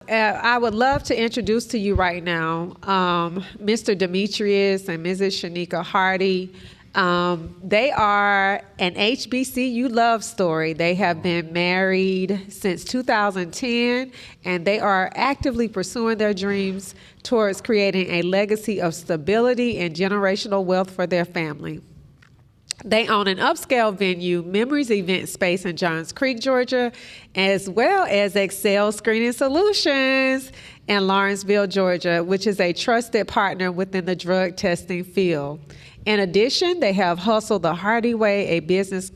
I would love to introduce to you right now Mr. Demetrius and Mrs. Shanika Hardy. They are an HBCU love story. They have been married since 2010, and they are actively pursuing their dreams towards creating a legacy of stability and generational wealth for their family. They own an upscale venue, Memories Event Space in Johns Creek, Georgia, as well as Excel Screening Solutions in Lawrenceville, Georgia, which is a trusted partner within the drug testing field. In addition, they have Hustle the Hardy Way, a business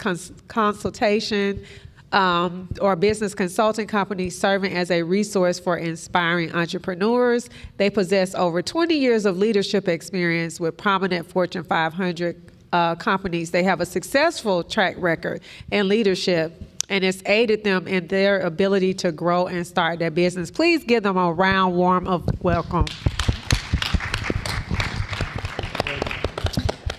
consultation or business consulting company serving as a resource for inspiring entrepreneurs. They possess over 20 years of leadership experience with prominent Fortune 500 companies. They have a successful track record in leadership, and it's aided them in their ability to grow and start their business. Please give them a round warm of welcome.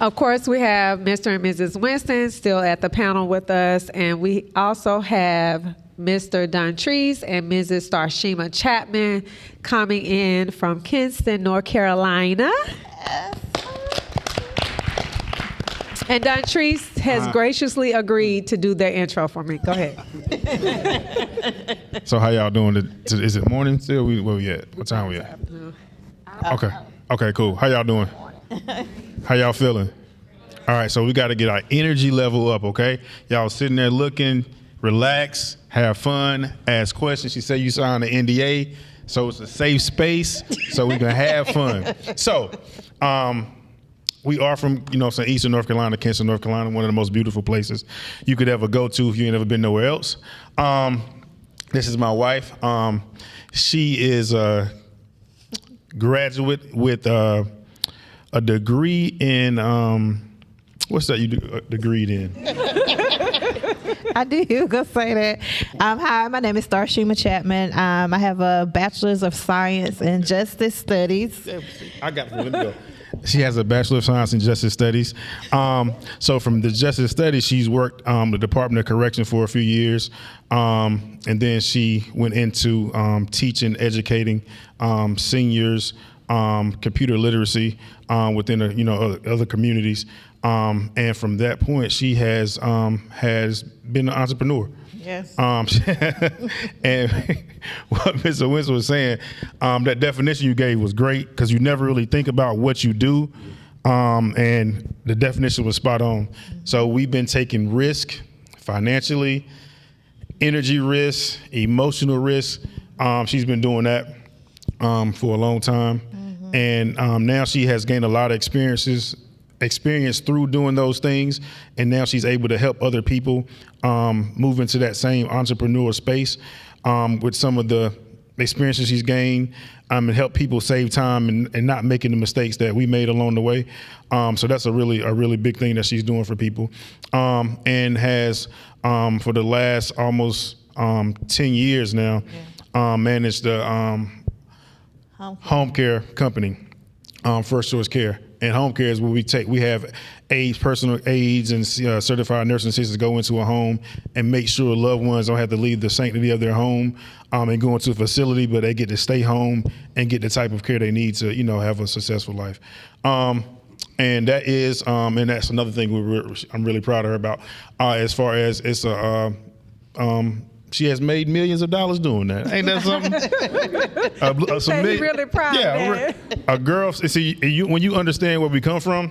Of course, we have Mr. and Mrs. Winston still at the panel with us, and we also have Mr. Dontrese and Mrs. Starshima Chapman coming in from Kinston, North Carolina. And Dontrese has graciously agreed to do their intro for me. Go ahead. So how y'all doing? Is it morning still? Where we at? What time we at? Okay. Okay, cool. How y'all doing? How y'all feeling? All right, so we got to get our energy level up, okay? Y'all sitting there looking, relax, have fun, ask questions. She said you signed an NDA, so it's a safe space, so we can have fun. So, we are from, Eastern North Carolina, Kinston, North Carolina, one of the most beautiful places you could ever go to if you ain't ever been nowhere else. This is my wife. She is a graduate with a degree in, what's that you degreed in? I knew you were going to say that. Hi, my name is Starshima Chapman. I have a Bachelor's of Science in Justice Studies. I got it. Let me go. She has a Bachelor of Science in Justice Studies. So from the Justice Studies, she's worked the Department of Correction for a few years. And then she went into teaching, educating seniors, computer literacy within other communities. And from that point, she has been an entrepreneur. Yes. And what Mr. Winston was saying, that definition you gave was great because you never really think about what you do. And the definition was spot on. So we've been taking risk financially, energy risk, emotional risk. She's been doing that for a long time. Mm-hmm. And now she has gained a lot of experience through doing those things, and now she's able to help other people move into that same entrepreneur space with some of the experiences she's gained and help people save time and not making the mistakes that we made along the way. So that's a really big thing that she's doing for people, and has for the last almost 10 years now managed the home care company, First Choice Care. And home care is where we have aides, personal aides, and certified nursing assistants go into a home and make sure loved ones don't have to leave the sanctity of their home and go into a facility, but they get to stay home and get the type of care they need to, have a successful life. And that is, and that's another thing I'm really proud of her about. As far as it's she has made millions of dollars doing that. Ain't that something? He's really proud of that. A girl, see, when you understand where we come from,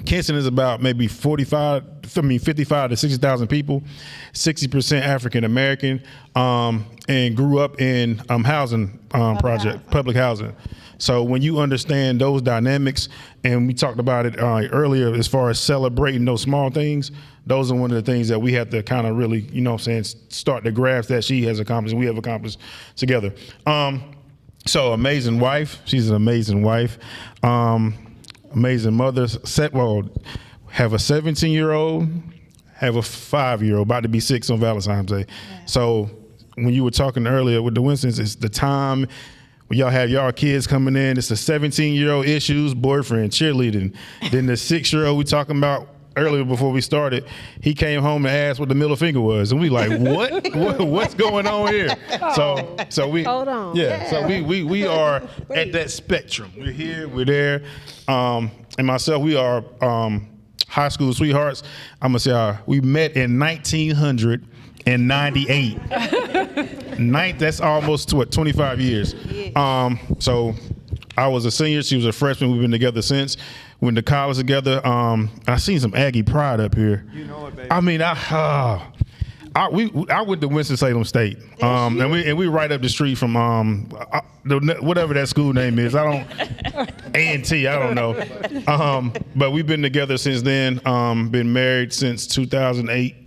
Kinston is about maybe 55 to 60,000 people, 60% African American, and grew up in housing project, public housing. So when you understand those dynamics, and we talked about it earlier as far as celebrating those small things, those are one of the things that we have to kind of really, start to grasp that she has accomplished and we have accomplished together. So amazing wife. She's an amazing wife. Amazing mother. Have a 17-year-old, have a 5-year-old, about to be 6 on Valentine's Day. Yeah. So when you were talking earlier with the Winstons, it's the time when y'all have y'all kids coming in. It's the 17-year-old issues, boyfriend, cheerleading. Then the 6-year-old, we talking about earlier before we started, he came home and asked what the middle finger was, and we like, what's going on here? So we Hold on. Yeah. So we are at that spectrum. We're here, we're there, and myself, we are high school sweethearts. I'm gonna say we met in 1998. That's almost 25 years. So I was a senior, she was a freshman. We've been together since. Went to college together. I seen some Aggie pride up here. You know it, baby. I mean, I went to Winston-Salem State, and we right up the street from whatever that school name is. I don't A&T. I don't know. But we've been together since then. Been married since 2008.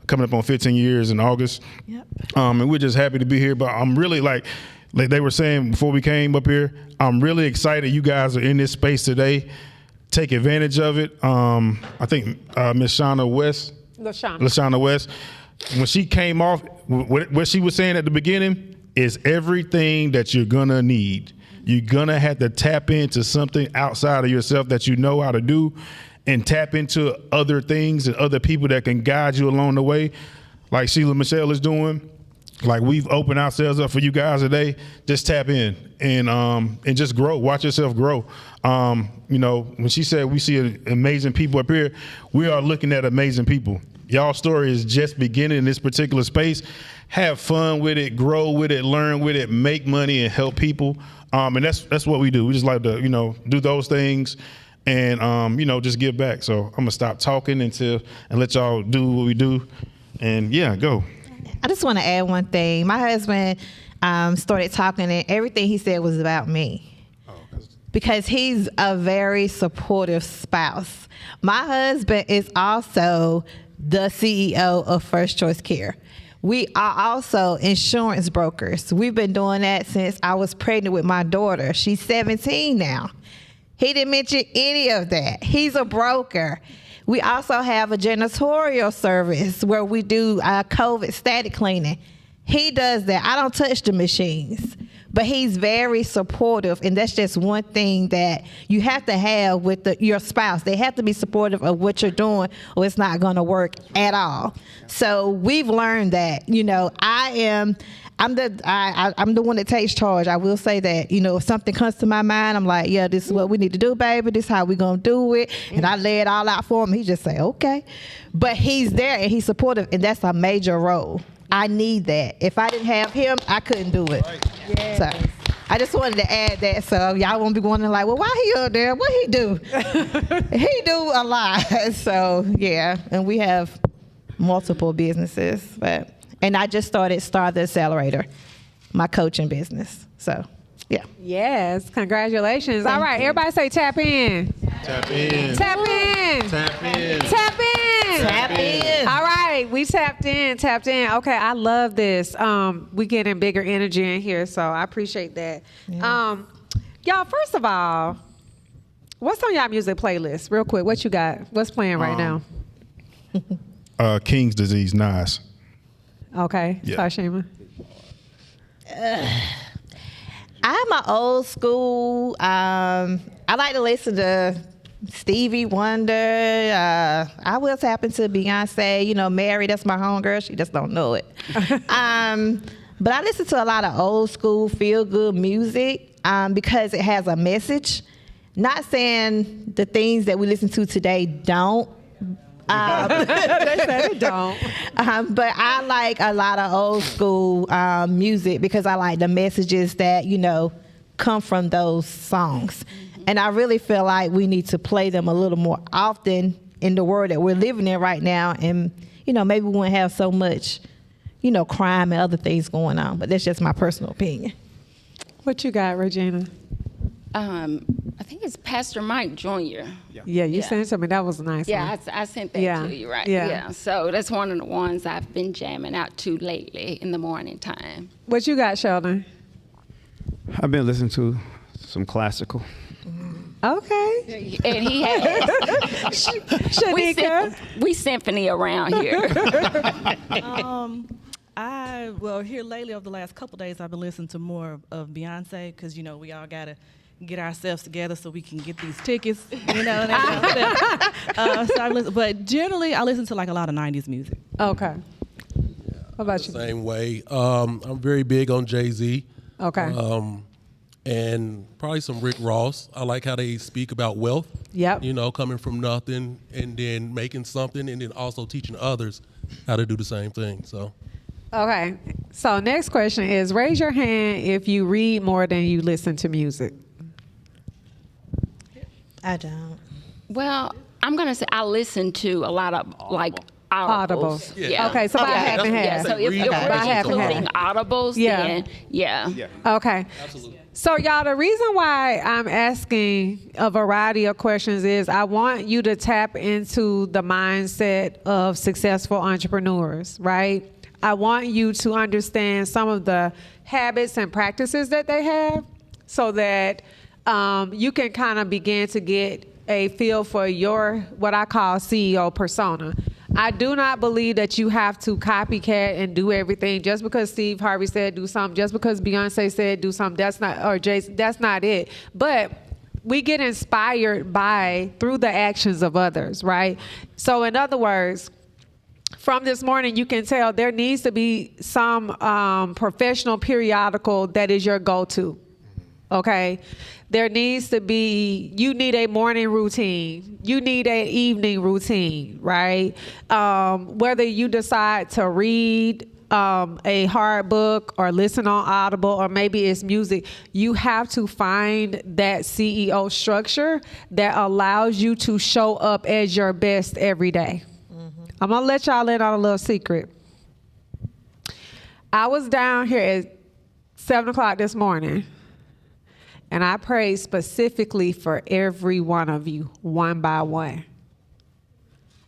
Coming up on 15 years in August. Yep. And we're just happy to be here. But I'm really like they were saying before we came up here, I'm really excited you guys are in this space today. Take advantage of it. I think Miss LaShawna West, when she came off, what she was saying at the beginning is everything that you're gonna need. You're gonna have to tap into something outside of yourself that you know how to do, and tap into other things and other people that can guide you along the way, like Sheila Michelle is doing. Like we've opened ourselves up for you guys today. Just tap in and just grow. Watch yourself grow. When she said we see amazing people up here, we are looking at amazing people. Y'all's story is just beginning in this particular space. Have fun with it, grow with it, learn with it, make money, and help people. And that's what we do. We just like to do those things. And just give back. So I'm gonna stop talking and let y'all do what we do, and go. I just want to add one thing. My husband started talking, and everything he said was about me, because he's a very supportive spouse. My husband is also the CEO of First Choice Care. We are also insurance brokers. We've been doing that since I was pregnant with my daughter. She's 17 now. He didn't mention any of that. He's a broker. We also have a janitorial service where we do COVID static cleaning. He does that. I don't touch the machines, but he's very supportive, and that's just one thing that you have to have with your spouse. They have to be supportive of what you're doing, or it's not going to work at all. So we've learned that. I'm the one that takes charge. I will say that, if something comes to my mind, I'm like, yeah, this is what we need to do, baby. This is how we going to do it. And I lay it all out for him. He just say, okay. But he's there and he's supportive, and that's a major role. I need that. If I didn't have him, I couldn't do it. Right. Yes. So I just wanted to add that, so y'all won't be wondering like, well, why he up there? What he do? He do a lot. So, yeah. And we have multiple businesses, and I just started Star the Accelerator, my coaching business. So, yeah. Yes, congratulations. All right, everybody say tap in. Tap in. Tap in. Tap in. Tap in. Tap in. All right, we tapped in. Okay, I love this. We getting bigger energy in here, so I appreciate that. Yeah. Y'all, first of all, what's on y'all music playlist? Real quick, what you got? What's playing right now? King's Disease, Nas. Okay, Yeah. Tashima. I'm an old school. I like to listen to Stevie Wonder. I will tap into Beyonce. Mary, that's my homegirl. She just don't know it. But I listen to a lot of old school feel-good music because it has a message. Not saying the things that we listen to today don't. They said it don't. But I like a lot of old school music because I like the messages that, come from those songs. And I really feel like we need to play them a little more often in the world that we're living in right now. And, maybe we wouldn't have so much, crime and other things going on. But that's just my personal opinion. What you got, Regina? I think it's Pastor Mike Jr. Yeah, you sent something. That was a nice one. Yeah, I sent that to you, right? Yeah. So that's one of the ones I've been jamming out to lately in the morning time. What you got, Sheldon? I've been listening to some classical. Okay. And he has. Shanika? We symphony around here. Here lately over the last couple days, I've been listening to more of Beyonce because, we all got to get ourselves together so we can get these tickets, you know. That kind of stuff. But generally, I listen to like a lot of 90s music. Okay. What about you? Same way. I'm very big on Jay-Z. Okay. And probably some Rick Ross. I like how they speak about wealth. Yep. You know, coming from nothing and then making something and then also teaching others how to do the same thing. So. Okay. So next question is, raise your hand if you read more than you listen to music. I don't. Well, I'm going to say I listen to a lot of like audibles. Yeah. Okay, so about half and half. Yeah, so if you're About half and including half. audibles, then yeah. Okay. Absolutely. So y'all, the reason why I'm asking a variety of questions is I want you to tap into the mindset of successful entrepreneurs, right? I want you to understand some of the habits and practices that they have so that you can kind of begin to get a feel for your, what I call CEO persona. I do not believe that you have to copycat and do everything just because Steve Harvey said do something, just because Beyonce said do something. That's not, or Jason, that's not it. But we get inspired through the actions of others, right? So in other words, from this morning, you can tell there needs to be some professional periodical that is your go-to, okay? There needs to be, you need a morning routine. You need an evening routine, right? Whether you decide to read a hard book or listen on Audible or maybe it's music, you have to find that CEO structure that allows you to show up as your best every day. I'm going to let y'all in on a little secret. I was down here at 7 o'clock this morning, and I prayed specifically for every one of you, one by one.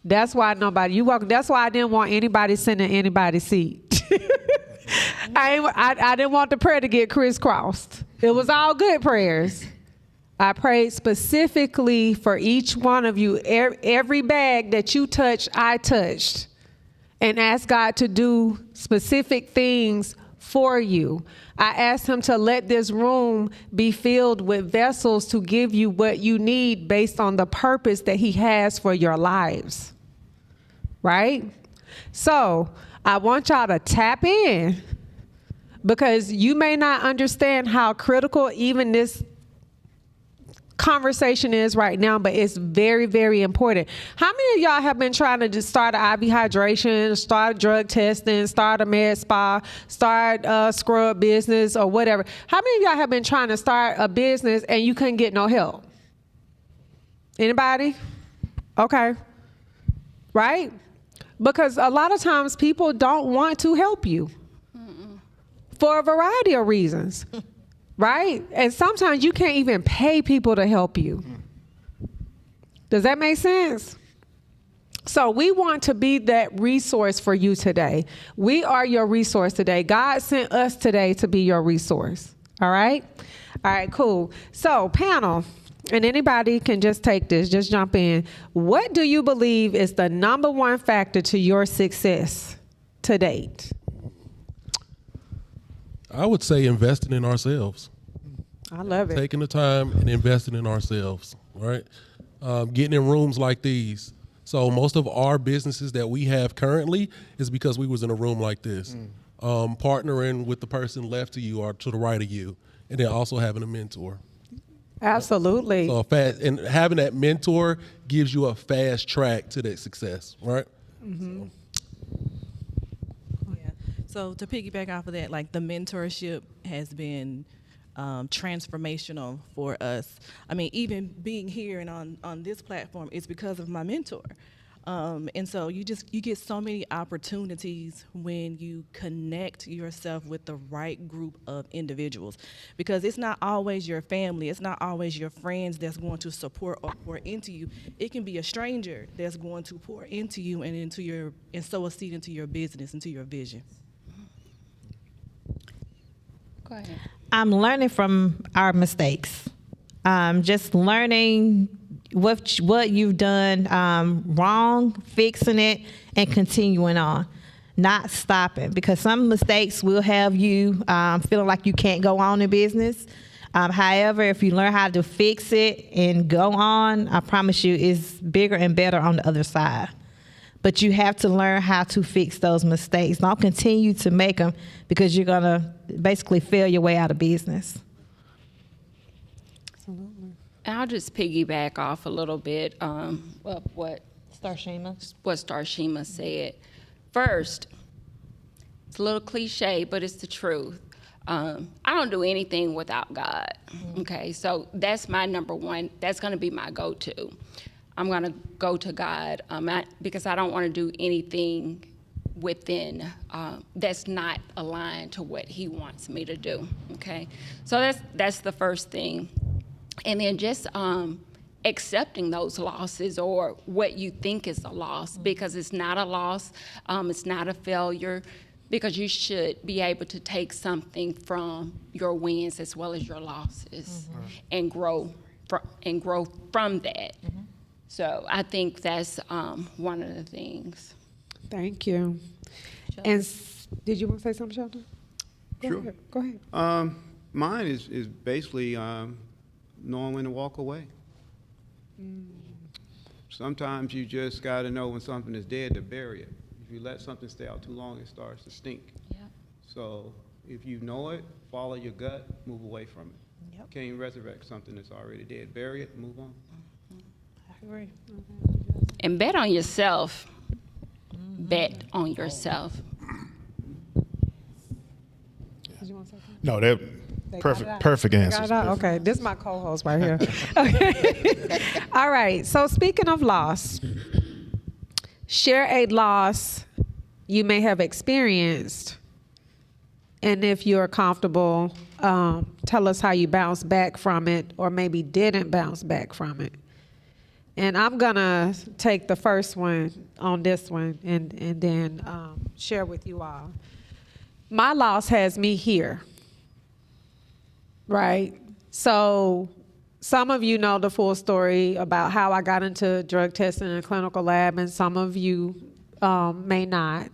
That's why that's why I didn't want anybody sitting in anybody's seat. I didn't want the prayer to get crisscrossed. It was all good prayers. I prayed specifically for each one of you. Every bag that you touched, I touched. And asked God to do specific things for you. I asked him to let this room be filled with vessels to give you what you need based on the purpose that he has for your lives. Right? So I want y'all to tap in because you may not understand how critical even this conversation is right now, but it's very, very important. How many of y'all have been trying to just start an IV hydration, start drug testing, start a med spa, start a scrub business or whatever? How many of y'all have been trying to start a business and you couldn't get no help? Anybody? Okay. Right? Because a lot of times people don't want to help you for a variety of reasons. Right? And sometimes you can't even pay people to help you. Does that make sense? So we want to be that resource for you today. We are your resource today. God sent us today to be your resource. All right? All right, cool. So panel, and anybody can just take this, just jump in. What do you believe is the number one factor to your success to date? I would say investing in ourselves. I love it. Taking the time and investing in ourselves, right? Getting in rooms like these. So most of our businesses that we have currently is because we was in a room like this. Partnering with the person left to you or to the right of you, and then also having a mentor. Absolutely. So and having that mentor gives you a fast track to that success, right? Mm-hmm. So to piggyback off of that, like the mentorship has been transformational for us. I mean, even being here and on this platform is because of my mentor. And so you get so many opportunities when you connect yourself with the right group of individuals, because it's not always your family, it's not always your friends that's going to support or pour into you. It can be a stranger that's going to pour into you and sow a seed into your business, into your vision. Go ahead. I'm learning from our mistakes. Just learning what you've done wrong, fixing it, and continuing on. Not stopping, because some mistakes will have you feeling like you can't go on in business. However, if you learn how to fix it and go on, I promise you it's bigger and better on the other side. But you have to learn how to fix those mistakes. Don't continue to make them because you're going to basically fail your way out of business. Absolutely. I'll just piggyback off a little bit of what Starshima said. First, it's a little cliche, but it's the truth. I don't do anything without God. Okay, so that's my number one. That's going to be my go-to. I'm going to go to God because I don't want to do anything within that's not aligned to what He wants me to do. Okay, so that's the first thing, and then just accepting those losses or what you think is a loss, because it's not a loss, it's not a failure, because you should be able to take something from your wins as well as your losses and grow from that. So I think that's one of the things. Thank you. And did you want to say something, Sheldon? Sure. Go ahead. Mine is basically knowing when to walk away. Sometimes you just got to know when something is dead to bury it. If you let something stay out too long, it starts to stink. Yep. So if you know it, follow your gut, move away from it. Yep. Can't resurrect something that's already dead. Bury it, move on. I agree. And bet on yourself. Bet on yourself. Did you want to say something? No, that perfect answers. Okay, this is my co-host right here. Okay. All right. So speaking of loss, share a loss you may have experienced, and if you're comfortable, tell us how you bounced back from it, or maybe didn't bounce back from it. And I'm gonna take the first one on this one, and then share with you all. My loss has me here. Right. So some of you know the full story about how I got into drug testing in a clinical lab, and some of you may not.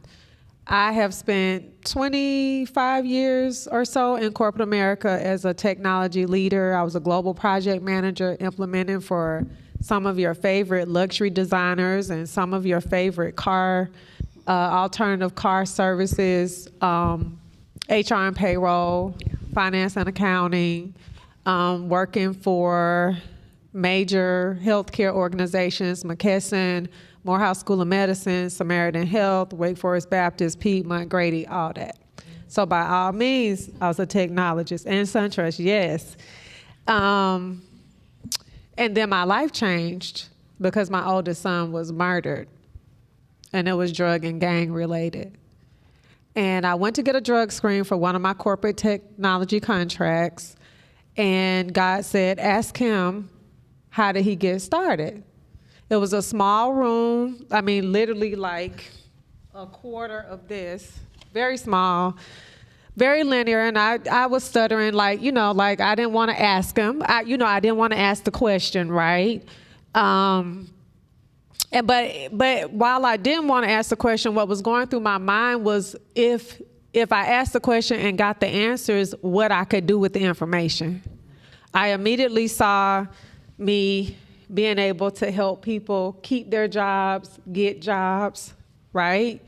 I have spent 25 years or so in corporate America as a technology leader. I was a global project manager implementing for some of your favorite luxury designers and some of your favorite alternative car services, HR and payroll, finance and accounting, working for major healthcare organizations, McKesson, Morehouse School of Medicine, Samaritan Health, Wake Forest Baptist, Piedmont, Grady, all that. So by all means, I was a technologist, and SunTrust, yes. And then my life changed because my oldest son was murdered, and it was drug and gang related. And I went to get a drug screen for one of my corporate technology contracts, and God said, ask him, how did he get started? It was a small room, I mean, literally like a quarter of this, very small, very linear, and I was stuttering, like I didn't want to ask him. I didn't want to ask the question, right? But while I didn't want to ask the question, what was going through my mind was if I asked the question and got the answers, what I could do with the information. I immediately saw me being able to help people keep their jobs, get jobs, right?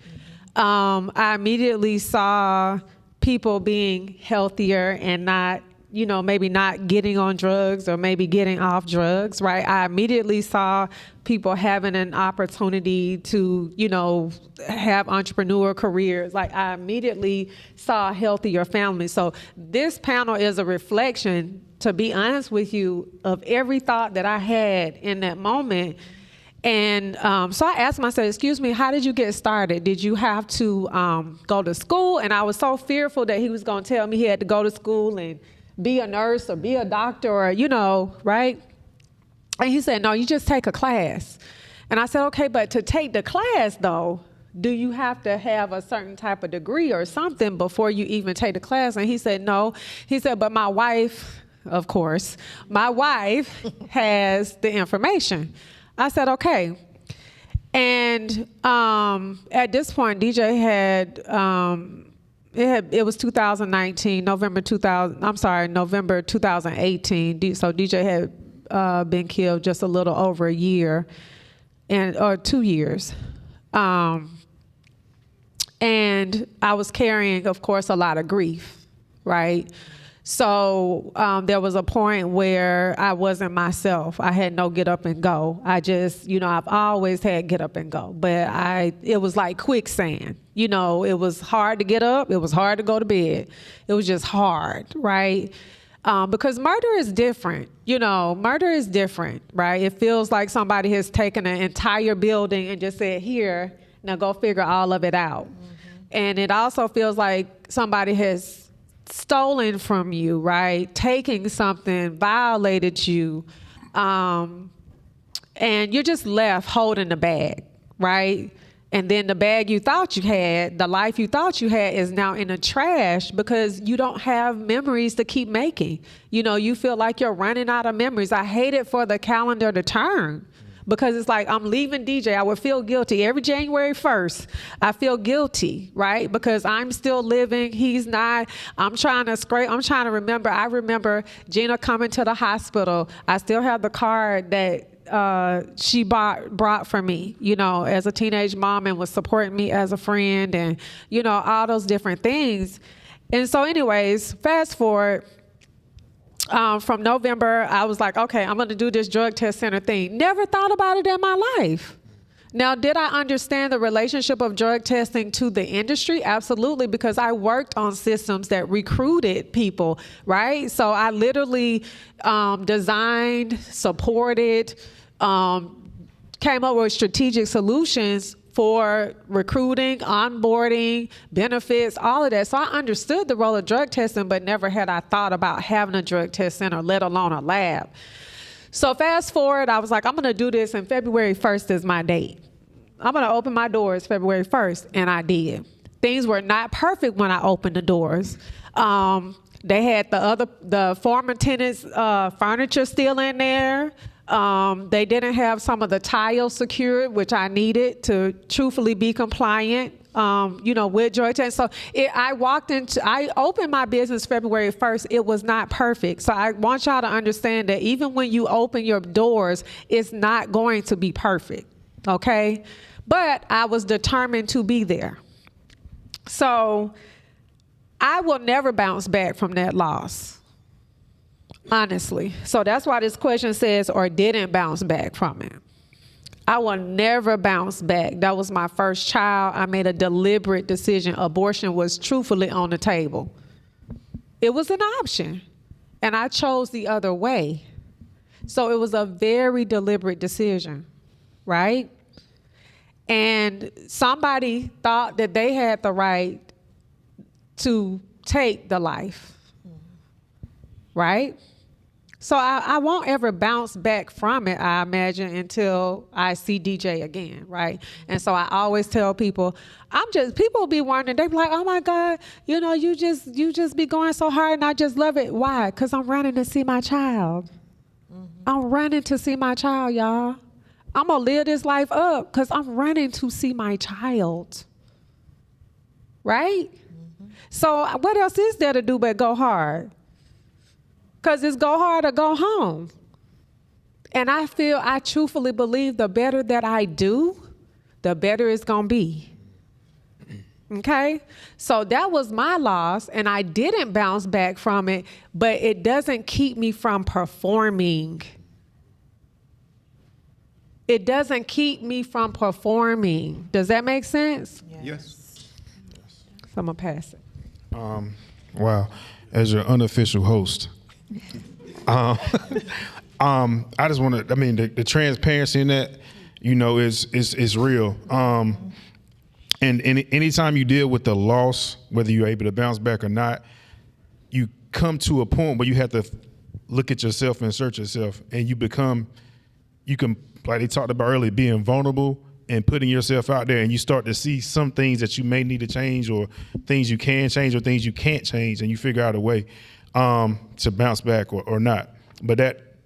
I immediately saw people being healthier and not, maybe not getting on drugs or maybe getting off drugs, right? I immediately saw people having an opportunity to, have entrepreneur careers. Like, I immediately saw healthier families. So this panel is a reflection, to be honest with you, of every thought that I had in that moment. And so I asked myself, excuse me, how did you get started? Did you have to go to school? And I was so fearful that he was going to tell me he had to go to school and be a nurse or be a doctor or, right? And he said, no, you just take a class. And I said, okay, but to take the class, though, do you have to have a certain type of degree or something before you even take the class? And he said, no. He said, but my wife, of course, my wife has the information. I said, okay. And at this point, DJ it was 2019, November 2018. So DJ had been killed just a little over a year or 2 years. And I was carrying, of course, a lot of grief, right? So there was a point where I wasn't myself. I had no get up and go. I just, I've always had get up and go, but it was like quicksand. It was hard to get up. It was hard to go to bed. It was just hard, right? Because murder is different. Murder is different, right? It feels like somebody has taken an entire building and just said, here, now go figure all of it out. Mm-hmm. And it also feels like somebody has stolen from you, right? Taking something, violated you, and you're just left holding the bag, right? And then the bag you thought you had, the life you thought you had is now in the trash because you don't have memories to keep making. You feel like you're running out of memories. I hate it for the calendar to turn. Because it's like, I'm leaving DJ. I would feel guilty every January 1st. I feel guilty, right? Because I'm still living. He's not. I'm trying to remember. I remember Gina coming to the hospital. I still have the card that she brought for me, as a teenage mom, and was supporting me as a friend, and, all those different things. And so anyways, fast forward. From November, I was like, okay, I'm going to do this drug test center thing. Never thought about it in my life. Now, did I understand the relationship of drug testing to the industry? Absolutely, because I worked on systems that recruited people, right? So I literally designed, supported, came up with strategic solutions for recruiting, onboarding, benefits, all of that. So I understood the role of drug testing, but never had I thought about having a drug test center, let alone a lab. So fast forward, I was like, I'm going to do this, and February 1st is my date. I'm going to open my doors February 1st, and I did. Things were not perfect when I opened the doors. They had the former tenants' furniture still in there. They didn't have some of the tiles secured, which I needed to truthfully be compliant, with drug testing. So I opened my business February 1st. It was not perfect. So I want y'all to understand that even when you open your doors, it's not going to be perfect. Okay. But I was determined to be there. So I will never bounce back from that loss. Honestly. So that's why this question says, or didn't bounce back from it. I will never bounce back. That was my first child. I made a deliberate decision. Abortion was truthfully on the table. It was an option. And I chose the other way. So it was a very deliberate decision, right? And somebody thought that they had the right to take the life, right? So I won't ever bounce back from it, I imagine, until I see DJ again, right? And so I always tell people, people be wondering, they be like, oh my God, you just be going so hard, and I just love it. Why? Because I'm running to see my child. Mm-hmm. I'm running to see my child, y'all. I'm going to live this life up because I'm running to see my child. Right? Mm-hmm. So what else is there to do but go hard? Because it's go hard or go home. And I truthfully believe the better that I do, the better it's going to be. Okay? So that was my loss, and I didn't bounce back from it, but it doesn't keep me from performing. It doesn't keep me from performing. Does that make sense? Yes. So I'm going to pass it. Wow. As your unofficial host, I just want to, the transparency in that, is real. And anytime you deal with the loss, whether you're able to bounce back or not, you come to a point where you have to look at yourself and search yourself, and you can, like they talked about earlier, being vulnerable and putting yourself out there, and you start to see some things that you may need to change, or things you can change, or things you can't change, and you figure out a way to bounce back or not. But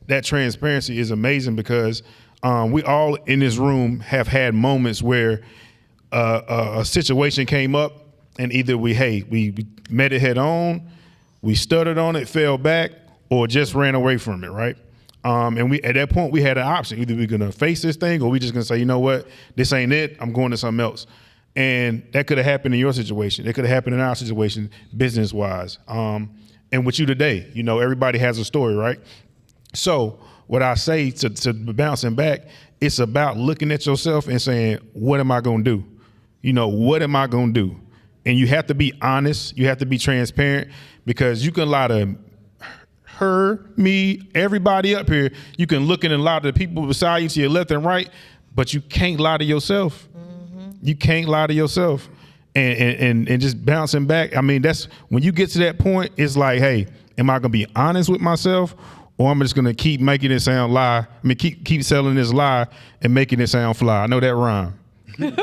that transparency is amazing, because we all in this room have had moments where a situation came up And either we met it head on, we stuttered on it, fell back, or just ran away from it, right? And we at that point we had an option. Either we're gonna face this thing or we just gonna say, you know what, this ain't it, I'm going to something else. And that could have happened in your situation. It could have happened in our situation, business-wise. And with you today, you know, everybody has a story, right? So what I say to bouncing back, it's about looking at yourself and saying, what am I gonna do? You know, what am I gonna do? And you have to be honest, you have to be transparent, because you can lie to her, me, everybody up here. You can look in and lie to the people beside you to your left and right, but you can't lie to yourself. You can't lie to yourself. And just bouncing back, I mean, that's when you get to that point, it's like, hey, am I gonna be honest with myself, or I'm just gonna keep making it sound lie? I mean, keep selling this lie and making it sound fly. I know that rhyme.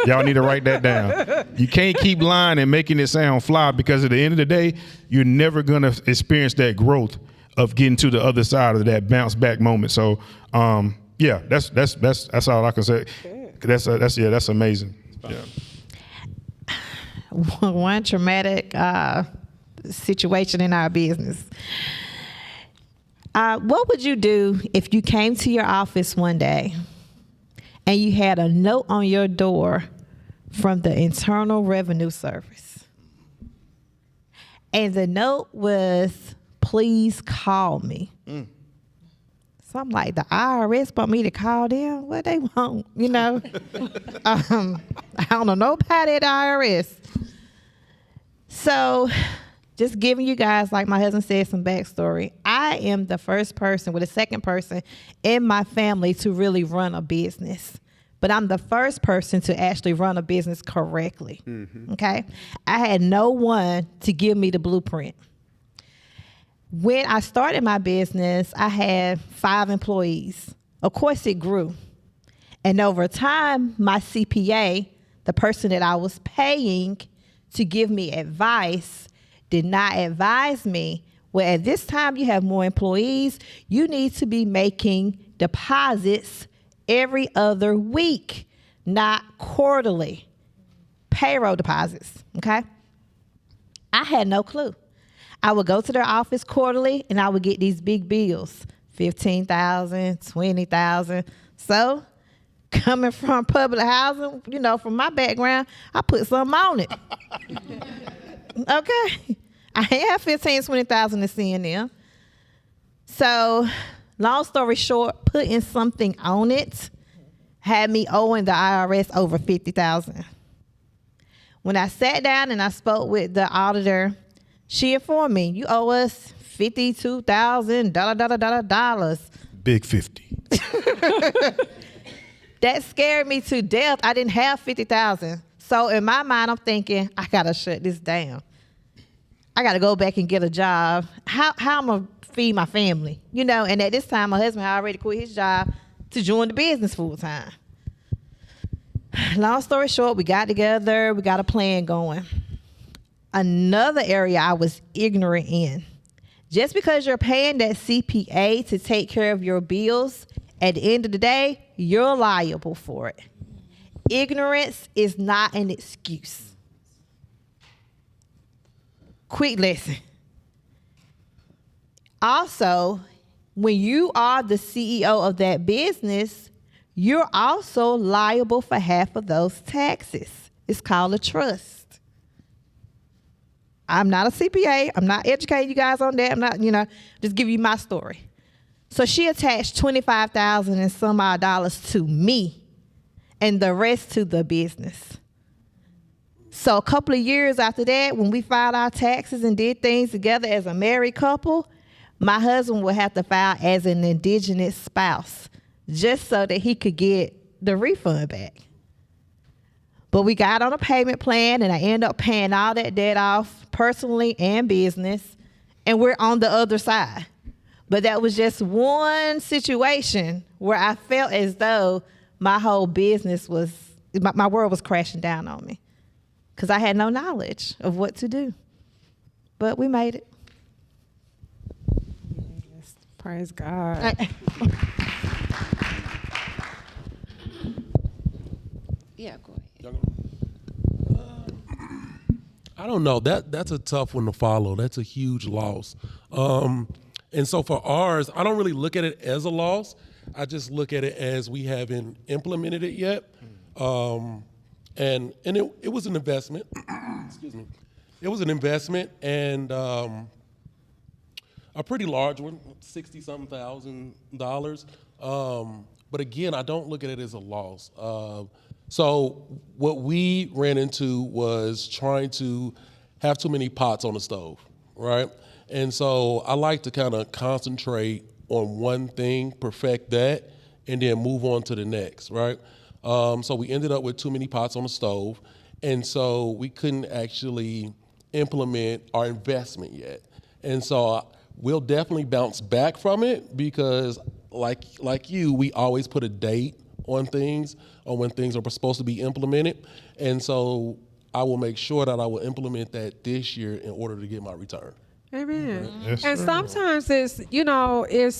Y'all need to write that down. You can't keep lying and making it sound fly, because at the end of the day, you're never gonna experience that growth of getting to the other side of that bounce back moment. So, yeah, that's all I can say. That's amazing. Yeah. One traumatic situation in our business. What would you do if you came to your office one day and you had a note on your door from the Internal Revenue Service? And the note was, please call me. So I'm like, the IRS want me to call them? What they want, you know? I don't know nobody at the IRS. So just giving you guys, like my husband said, some backstory. I am the first person, with the second person in my family to really run a business. But I'm the first person to actually run a business correctly, okay? I had no one to give me the blueprint. When I started my business, I had 5 employees. Of course, it grew. And over time, my CPA, the person that I was paying to give me advice, did not advise me, well, at this time you have more employees, you need to be making deposits every other week, not quarterly. Payroll deposits, okay? I had no clue. I would go to their office quarterly and I would get these big bills, $15,000, $20,000. So coming from public housing, you know, from my background, I put something on it. Okay. I have $15,000, $20,000 to send them. So long story short, putting something on it had me owing the IRS over $50,000. When I sat down and I spoke with the auditor, she informed me, you owe us $52,000. Big 50. That scared me to death. I didn't have $50,000. So in my mind, I'm thinking, I gotta shut this down. I gotta go back and get a job. How I'm gonna feed my family? You know, and at this time, my husband had already quit his job to join the business full time. Long story short, we got together, we got a plan going. Another area I was ignorant in. Just because you're paying that CPA to take care of your bills, at the end of the day, you're liable for it. Ignorance is not an excuse. Quick lesson. Also, when you are the CEO of that business, you're also liable for half of those taxes. It's called a trust. I'm not a CPA. I'm not educating you guys on that. I'm not, just give you my story. So she attached $25,000 and some odd dollars to me and the rest to the business. So a couple of years after that, when we filed our taxes and did things together as a married couple, my husband would have to file as an indigenous spouse just so that he could get the refund back. But we got on a payment plan, and I ended up paying all that debt off personally and business, and we're on the other side. But that was just one situation where I felt as though my whole business my world was crashing down on me because I had no knowledge of what to do. But we made it. Yes, praise God. Yeah, go ahead. I don't know. That's a tough one to follow. That's a huge loss. And so for ours, I don't really look at it as a loss. I just look at it as we haven't implemented it yet. And it was an investment. Excuse me. It was an investment and a pretty large one, $60-something thousand. But again, I don't look at it as a loss. So what we ran into was trying to have too many pots on the stove, right? And so I like to kind of concentrate on one thing, perfect that, and then move on to the next, right? So we ended up with too many pots on the stove, and so we couldn't actually implement our investment yet. And so we'll definitely bounce back from it because like you, we always put a date on things, on when things are supposed to be implemented. And so I will make sure that I will implement that this year in order to get my return. Amen. Yes, And sir. sometimes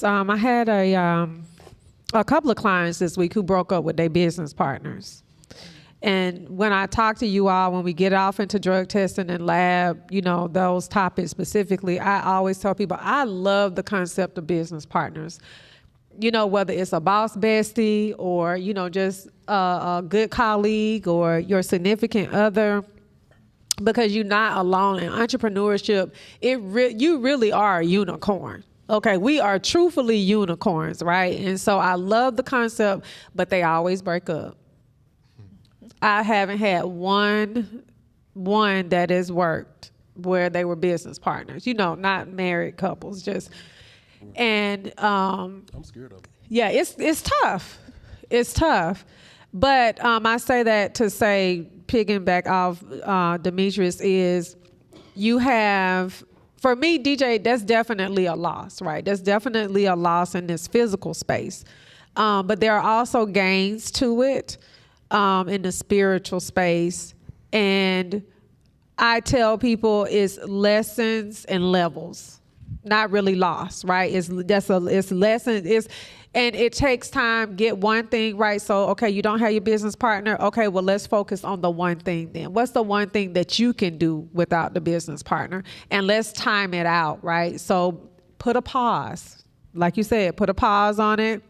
I had a couple of clients this week who broke up with their business partners. And when I talk to you all, when we get off into drug testing and lab, those topics specifically, I always tell people I love the concept of business partners. Whether it's a boss bestie or, just a good colleague or your significant other, because you're not alone in entrepreneurship. You really are a unicorn. Okay, we are truthfully unicorns, right? And so I love the concept, but they always break up. I haven't had one that has worked where they were business partners, not married couples, just. And I'm scared of it. yeah, it's tough. It's tough. But I say that to say, piggyback off Demetrius, is you have, for me, DJ, that's definitely a loss, right? That's definitely a loss in this physical space. But there are also gains to it in the spiritual space. And I tell people it's lessons and levels. Not really lost, right? It's lessons. And it takes time. Get one thing right. So, okay, you don't have your business partner. Okay, well, let's focus on the one thing then. What's the one thing that you can do without the business partner? And let's time it out, right? So put a pause. Like you said, put a pause on it.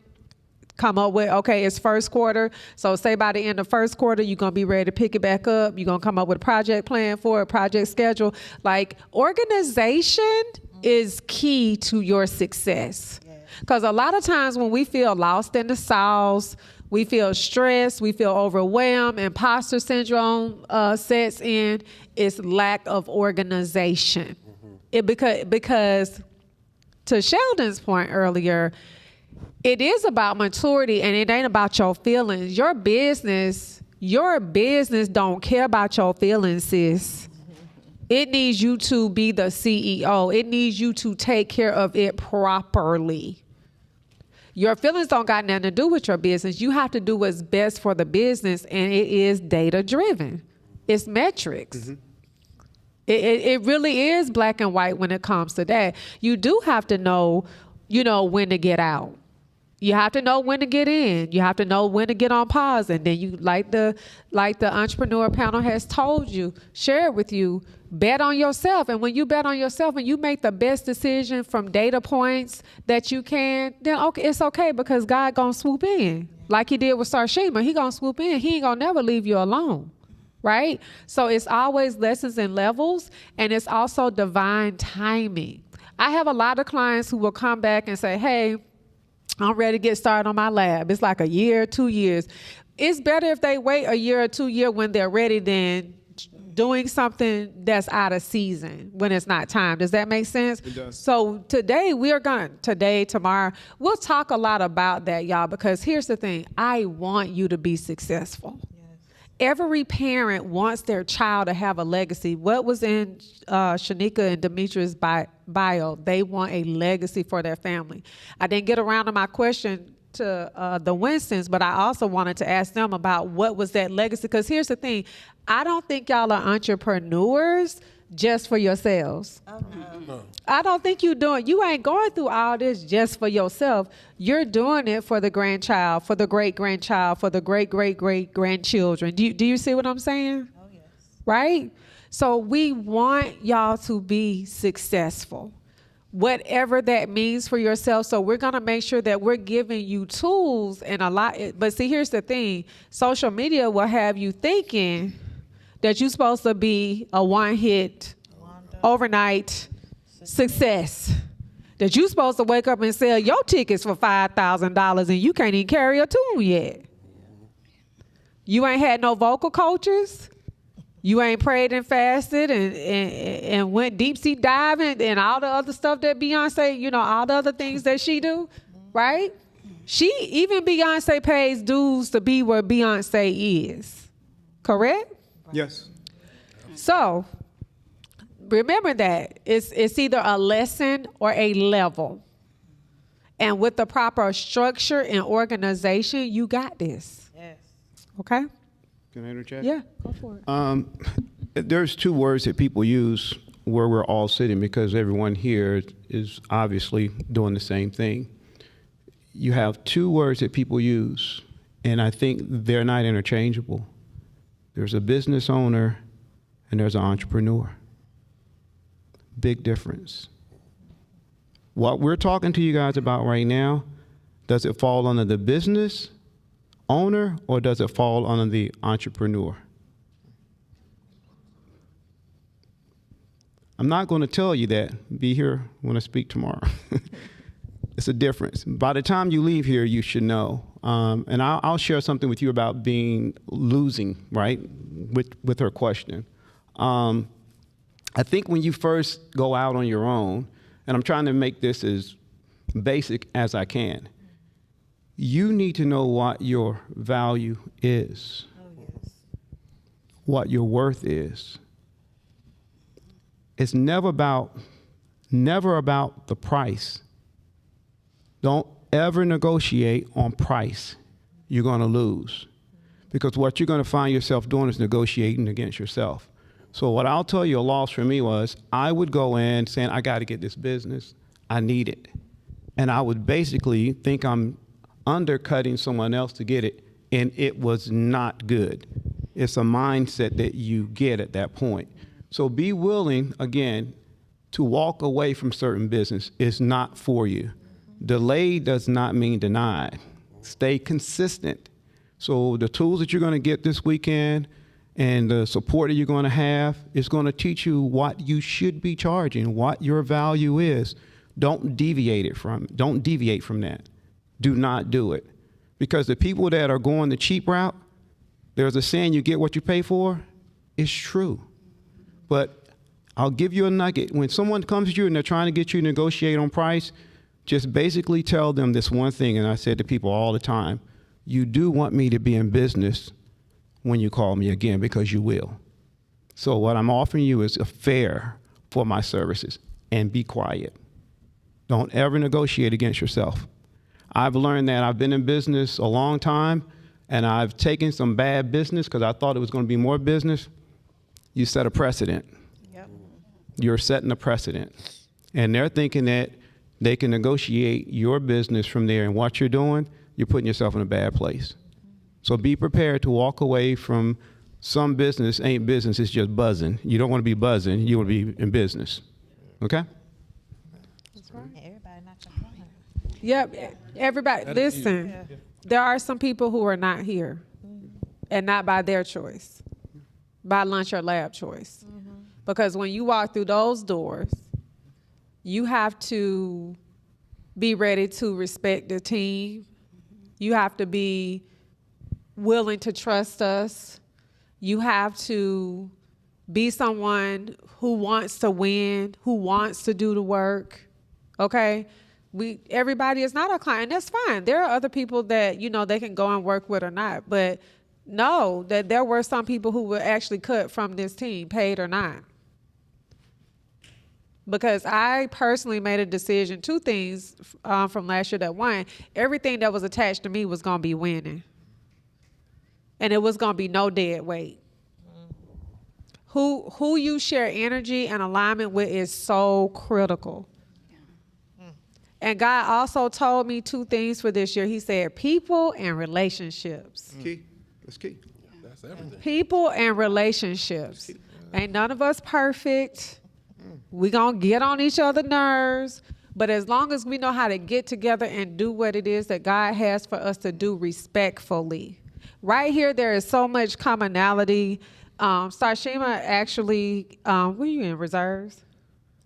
Come up with, okay, it's first quarter. So say by the end of first quarter, you're going to be ready to pick it back up. You're going to come up with a project plan for it, project schedule. Like, organization is key to your success. Because a lot of times when we feel lost in the sauce, we feel stressed, we feel overwhelmed, imposter syndrome sets in, it's lack of organization. Because to Sheldon's point earlier, it is about maturity and it ain't about your feelings. Your business don't care about your feelings, sis. It needs you to be the CEO. It needs you to take care of it properly. Your feelings don't got nothing to do with your business. You have to do what's best for the business, and it is data driven. It's metrics. Mm-hmm. It really is black and white when it comes to that. You do have to know, when to get out. You have to know when to get in. You have to know when to get on pause. And then you, like the entrepreneur panel has told you, shared with you, bet on yourself. And when you bet on yourself and you make the best decision from data points that you can, then okay, it's okay because God gonna swoop in. Like he did with Starshima. He gonna swoop in. He ain't gonna never leave you alone. Right? So it's always lessons and levels, and it's also divine timing. I have a lot of clients who will come back and say, hey, I'm ready to get started on my lab. It's like a year, 2 years. It's better if they wait a year or 2 years when they're ready than doing something that's out of season when it's not time. Does that make sense? It does. So tomorrow, we'll talk a lot about that, y'all, because here's the thing. I want you to be successful. Every parent wants their child to have a legacy. What was in Shanika and Demetrius' bio? They want a legacy for their family. I didn't get around to my question to the Winstons, but I also wanted to ask them about what was that legacy. Because here's the thing. I don't think y'all are entrepreneurs just for yourselves. No. I don't think you ain't going through all this just for yourself. You're doing it for the grandchild, for the great-grandchild, for the great-great-great-grandchildren. Do you see what I'm saying? Oh, yes. Right? So we want y'all to be successful, whatever that means for yourself. So we're going to make sure that we're giving you tools and a lot. But see, here's the thing. Social media will have you thinking that you're supposed to be a one-hit, overnight success. That you're supposed to wake up and sell your tickets for $5,000 and you can't even carry a tune yet. You ain't had no vocal coaches. You ain't prayed and fasted and went deep sea diving and all the other stuff that Beyonce, you know, all the other things that she do, right? Even Beyonce pays dues to be where Beyonce is. Correct? Yes. So remember that it's either a lesson or a level. And with the proper structure and organization, you got this. Yes. Okay? Can I interject? Yeah, go for it. There's two words that people use where we're all sitting because everyone here is obviously doing the same thing. You have two words that people use, and I think they're not interchangeable. There's a business owner and there's an entrepreneur. Big difference. What we're talking to you guys about right now, does it fall under the business owner or does it fall under the entrepreneur? I'm not going to tell you that. Be here when I speak tomorrow. It's a difference. By the time you leave here, you should know. And I'll share something with you about losing, right, with her question. I think when you first go out on your own, and I'm trying to make this as basic as I can, you need to know what your value is, what your worth is. It's never about the price. Don't ever negotiate on price. You're going to lose. Because what you're going to find yourself doing is negotiating against yourself. So what I'll tell you a loss for me was I would go in saying, I got to get this business. I need it. And I would basically think I'm undercutting someone else to get it. And it was not good. It's a mindset that you get at that point. So be willing, again, to walk away from certain business. It's not for you. Delayed does not mean denied. Stay consistent. So the tools that you're going to get this weekend and the support that you're going to have is going to teach you what you should be charging, what your value is. Don't deviate from that. Do not do it. Because the people that are going the cheap route, there's a saying, you get what you pay for. It's true. But I'll give you a nugget. When someone comes to you and they're trying to get you to negotiate on price, just basically tell them this one thing, and I said to people all the time, you do want me to be in business when you call me again, because you will. So what I'm offering you is a fare for my services, and be quiet. Don't ever negotiate against yourself. I've learned that. I've been in business a long time, and I've taken some bad business because I thought it was going to be more business. You set a precedent. Yep. You're setting a precedent. And they're thinking that they can negotiate your business from there, and what you're doing, you're putting yourself in a bad place. So be prepared to walk away from some business. Ain't business, it's just buzzing. You don't want to be buzzing, you want to be in business. Okay? That's right. Everybody not your client. Yep. Everybody, listen. Yeah. There are some people who are not here, and not by their choice, by lunch or lab choice. Mm-hmm. Because when you walk through those doors, you have to be ready to respect the team. You have to be willing to trust us. You have to be someone who wants to win, who wants to do the work. Okay? Everybody is not a client. That's fine. There are other people that, they can go and work with or not. But know that there were some people who were actually cut from this team, paid or not. Because I personally made a decision, two things from last year that one, everything that was attached to me was going to be winning. And it was going to be no dead weight. Who you share energy and alignment with is so critical. And God also told me two things for this year. He said people and relationships. Key. That's key. That's everything. People and relationships. Ain't none of us perfect. We gonna get on each other's nerves. But as long as we know how to get together and do what it is that God has for us to do respectfully. Right here, there is so much commonality. Starshima actually, were you in reserves?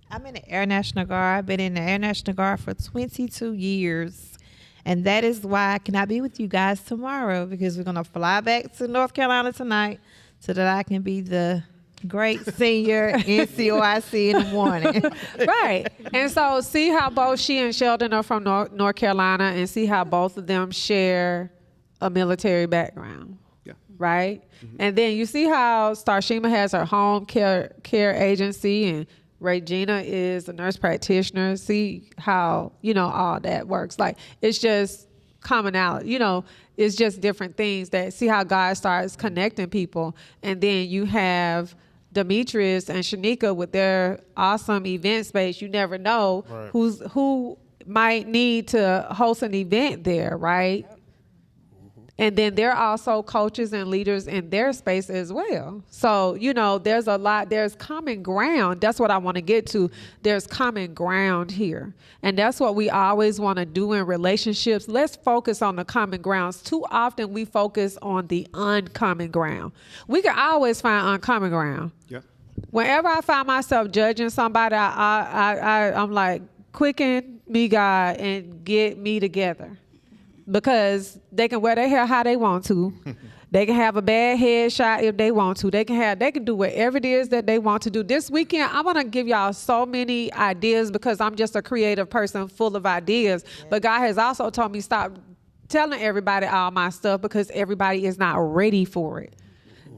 I'm in the Air National Guard. I've been in the Air National Guard for 22 years. And that is why I cannot be with you guys tomorrow, because we're going to fly back to North Carolina tonight so that I can be the great senior NCOIC in the morning. Right. And so see how both she and Sheldon are from North Carolina, and see how both of them share a military background. Yeah. Right? Mm-hmm. And then you see how Starshima has her home care agency, and Regina is a nurse practitioner. See how, all that works. Like, it's just commonality, it's just different things that see how God starts connecting people. And then you have Demetrius and Shanika with their awesome event space. You never know who might need to host an event there, right? And then they're also coaches and leaders in their space as well. So, there's common ground. That's what I want to get to. There's common ground here. And that's what we always want to do in relationships. Let's focus on the common grounds. Too often we focus on the uncommon ground. We can always find uncommon ground. Yeah. Whenever I find myself judging somebody, I'm like, quicken me, God, and get me together. Because they can wear their hair how they want to. They can have a bad headshot if they want to. They can do whatever it is that they want to do. This weekend, I want to give y'all so many ideas because I'm just a creative person full of ideas. Yeah. But God has also told me stop telling everybody all my stuff because everybody is not ready for it.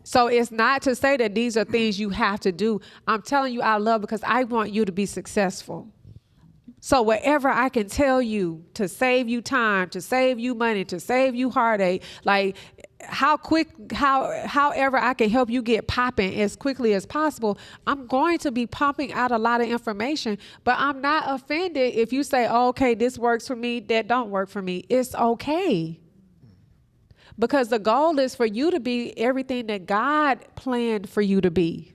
So it's not to say that these are things you have to do. I'm telling you I love because I want you to be successful. So whatever I can tell you to save you time, to save you money, to save you heartache, like however I can help you get popping as quickly as possible, I'm going to be pumping out a lot of information, but I'm not offended if you say, oh, okay, this works for me, that don't work for me. It's okay. Because the goal is for you to be everything that God planned for you to be.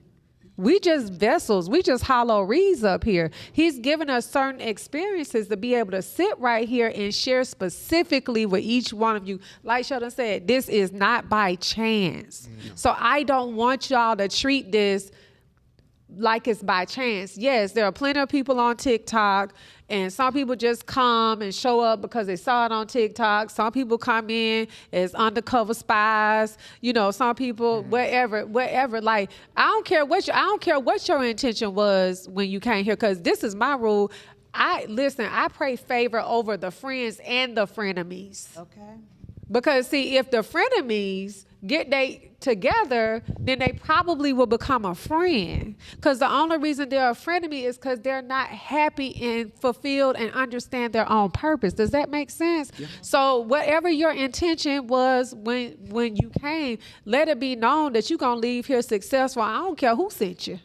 We just vessels. We just hollow reeds up here. He's given us certain experiences to be able to sit right here and share specifically with each one of you. Like Sheldon said, this is not by chance. Mm-hmm. So I don't want y'all to treat this like it's by chance. Yes, there are plenty of people on TikTok, and some people just come and show up because they saw it on TikTok. Some people come in as undercover spies. Some people, whatever. Like, I don't care what your intention was when you came here, because this is my rule. I pray favor over the friends and the frenemies. Okay. Because see, if the frenemies get they together, then they probably will become a friend. Because the only reason they're a frenemy is because they're not happy and fulfilled and understand their own purpose. Does that make sense? Yeah. So whatever your intention was when you came, let it be known that you're going to leave here successful. I don't care who sent you.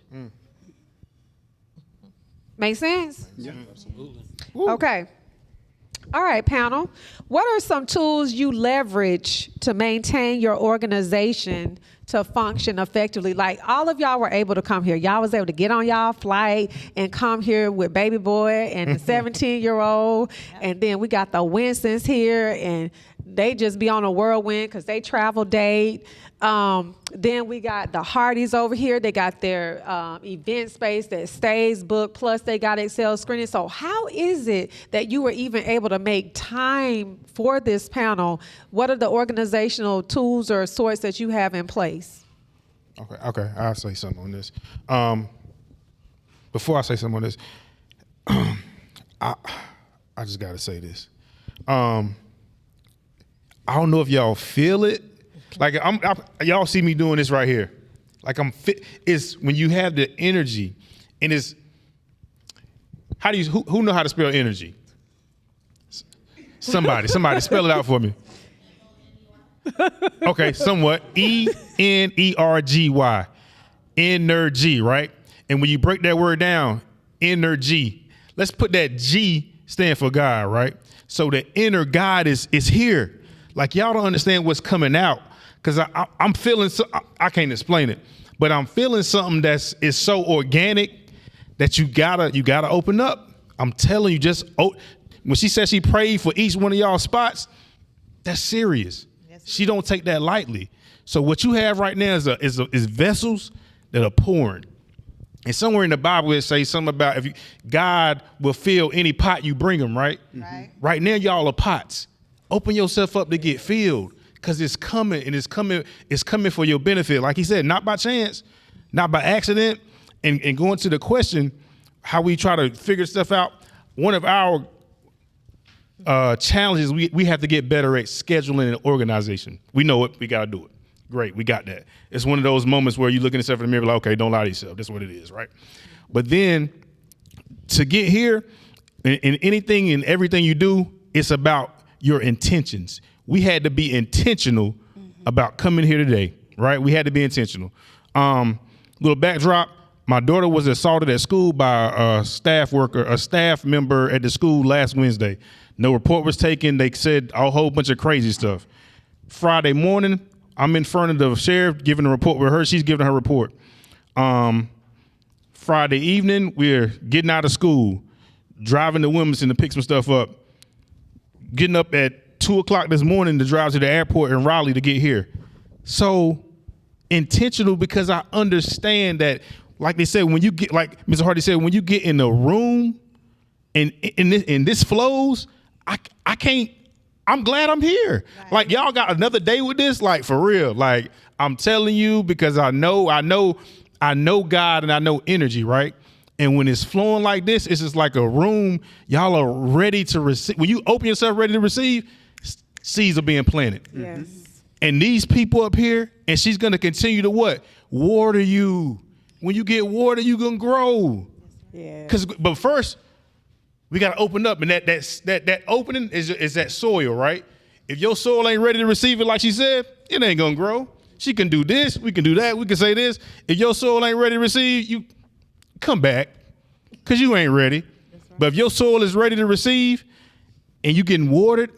Make sense? Yeah, absolutely. Okay. All right, panel. What are some tools you leverage to maintain your organization to function effectively? Like, all of y'all were able to come here. Y'all was able to get on y'all flight and come here with baby boy and the 17-year-old. And then we got the Winstons here, and they just be on a whirlwind because they travel date. Then we got the Hardys over here. They got their event space that stays booked, plus they got Excel screening. So how is it that you were even able to make time for this panel? What are the organizational tools or sorts that you have in place? Okay. I'll say something on this. Before I say something on this, I just got to say this. I don't know if y'all feel it. Like, y'all see me doing this right here. Like, I'm fit. It's when you have the energy, and it's, who know how to spell energy? Somebody spell it out for me. Okay, somewhat. ENERGY. Energy, right? And when you break that word down, energy, let's put that G stand for God, right? So the inner God is here. Like, y'all don't understand what's coming out. Because I'm feeling, I can't explain it. but I'm feeling something is so organic that you gotta open up. I'm telling you, when she said she prayed for each one of y'all spots, that's serious. She don't take that lightly. So what you have right now is vessels that are pouring. And somewhere in the Bible it says something about God will fill any pot you bring him, right? Right now y'all are pots. Open yourself up to get filled, because it's coming, and it's coming for your benefit. Like he said, not by chance, not by accident. And going to the question, how we try to figure stuff out, one of our challenges, we have to get better at scheduling and organization. We know it, we gotta do it. Great, we got that. It's one of those moments where you look at yourself in the mirror like, okay, don't lie to yourself. That's what it is, right? But then to get here, in anything and everything you do, it's about your intentions. We had to be intentional about coming here today, right? We had to be intentional. Little backdrop, my daughter was assaulted at school by a staff member at the school last Wednesday. No report was taken. They said a whole bunch of crazy stuff. Friday morning, I'm in front of the sheriff giving a report with her. She's giving her report. Friday evening, we're getting out of school, driving to Wilmington to pick some stuff up, getting up at 2:00 this morning to drive to the airport in Raleigh to get here. So intentional, because I understand that, like they said, when you get, like Mr. Hardy said, when you get in the room and this flows, I can't. I'm glad I'm here. Right. Like, y'all got another day with this, like, for real. Like, I'm telling you, because I know God and I know energy, right? And when it's flowing like this, it's just like a room. Y'all are ready to receive. When you open yourself ready to receive, seeds are being planted. Yes. And these people up here, and she's going to continue to what? Water you. When you get water, you're going to grow. Yeah. But first, we got to open up, and that opening is that soil, right? If your soil ain't ready to receive it, like she said, it ain't gonna grow. She can do this, we can do that, we can say this. If your soil ain't ready to receive, you come back, because you ain't ready. Right. But if your soil is ready to receive, and you getting watered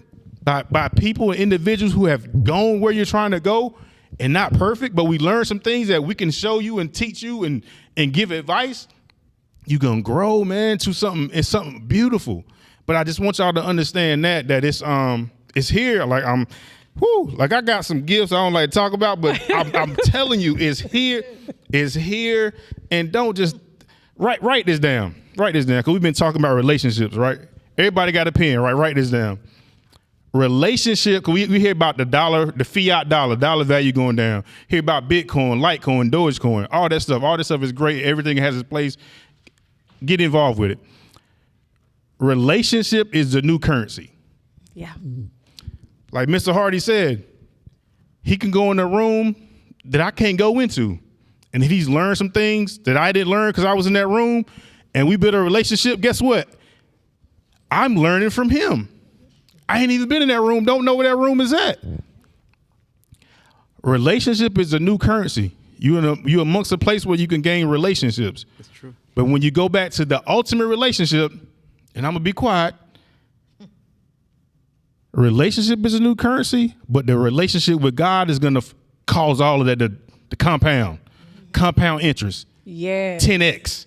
by people and individuals who have gone where you're trying to go, and not perfect, but we learn some things that we can show you and teach you and give advice, you gonna grow, man, to something beautiful. But I just want y'all to understand that it's here. Like I got some gifts I don't like to talk about, but I'm telling you, it's here, and don't just write this down. Write this down, because we've been talking about relationships, right? Everybody got a pen, right? Write this down. Relationship, because we hear about the dollar, the fiat dollar value going down. Hear about Bitcoin, Litecoin, Dogecoin, all that stuff. All this stuff is great. Everything has its place. Get involved with it. Relationship is the new currency. Yeah. Like Mr. Hardy said, he can go in a room that I can't go into. And if he's learned some things that I didn't learn because I was in that room, and we built a relationship, guess what? I'm learning from him. I ain't even been in that room, don't know where that room is at. Relationship is a new currency. You amongst a place where you can gain relationships. That's true. But when you go back to the ultimate relationship, and I'm gonna be quiet, relationship is a new currency, but the relationship with God is gonna cause all of that to compound interest. Yeah. 10x,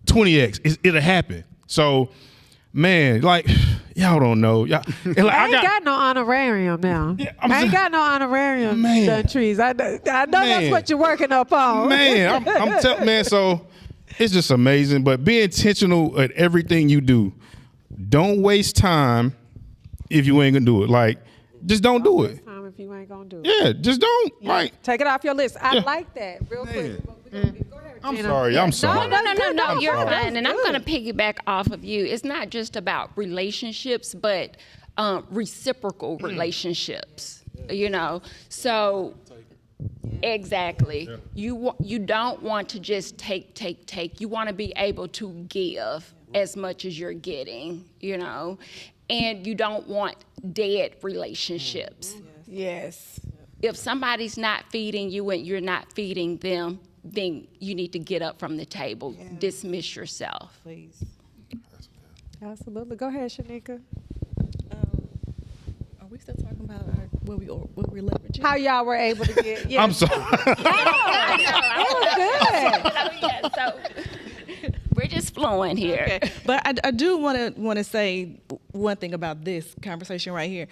20x, it'll happen. So, man, like, y'all don't know. Y'all, like, I ain't got no honorarium now. Yeah, I ain't got no honorarium, man. Dun Trees. I know that's what you're working up on. Man, I'm telling, man, so it's just amazing. But be intentional at everything you do. Don't waste time if you ain't gonna do it. Like, just don't do it. Time if you ain't gonna do it. Yeah, just don't. Yeah. Like, Take it off your list. I Yeah. like that. Real quick. Go ahead, I'm Gina. sorry. I'm sorry. No, you're sorry. fine. And I'm going to piggyback off of you. It's not just about relationships, but reciprocal relationships, you know. So, exactly. Yeah. You don't want to just take. You want to be able to give as much as you're getting, you know. And you don't want dead relationships. Yes. If somebody's not feeding you and you're not feeding them, then you need to get up from the table, dismiss yourself. Please. Absolutely. Go ahead, Shanika. Are we still talking about our what we're leveraging. How y'all were able to get? Yeah. I'm sorry. It was good. So we're just flowing here. Okay. But I do want to say one thing about this conversation right here.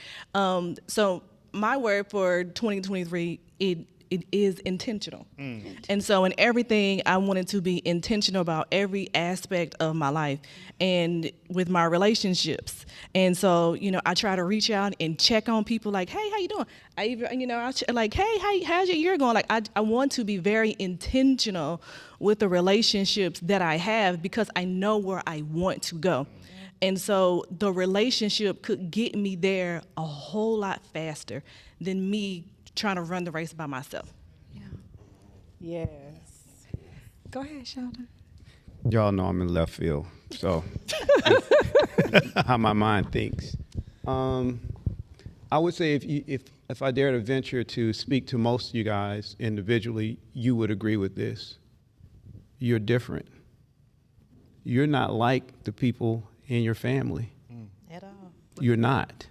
So my word for 2023, it is intentional. And so in everything, I wanted to be intentional about every aspect of my life and with my relationships. And so, I try to reach out and check on people like, hey, how you doing? I even, like, hey, how's your year going? Like, I want to be very intentional with the relationships that I have because I know where I want to go. And so the relationship could get me there a whole lot faster than me trying to run the race by myself. Yes. Go ahead, Sheldon. Y'all know I'm in left field, so how my mind thinks. I would say if I dare to venture to speak to most of you guys individually, you would agree with this. You're different. You're not like the people in your family. At all. You're not.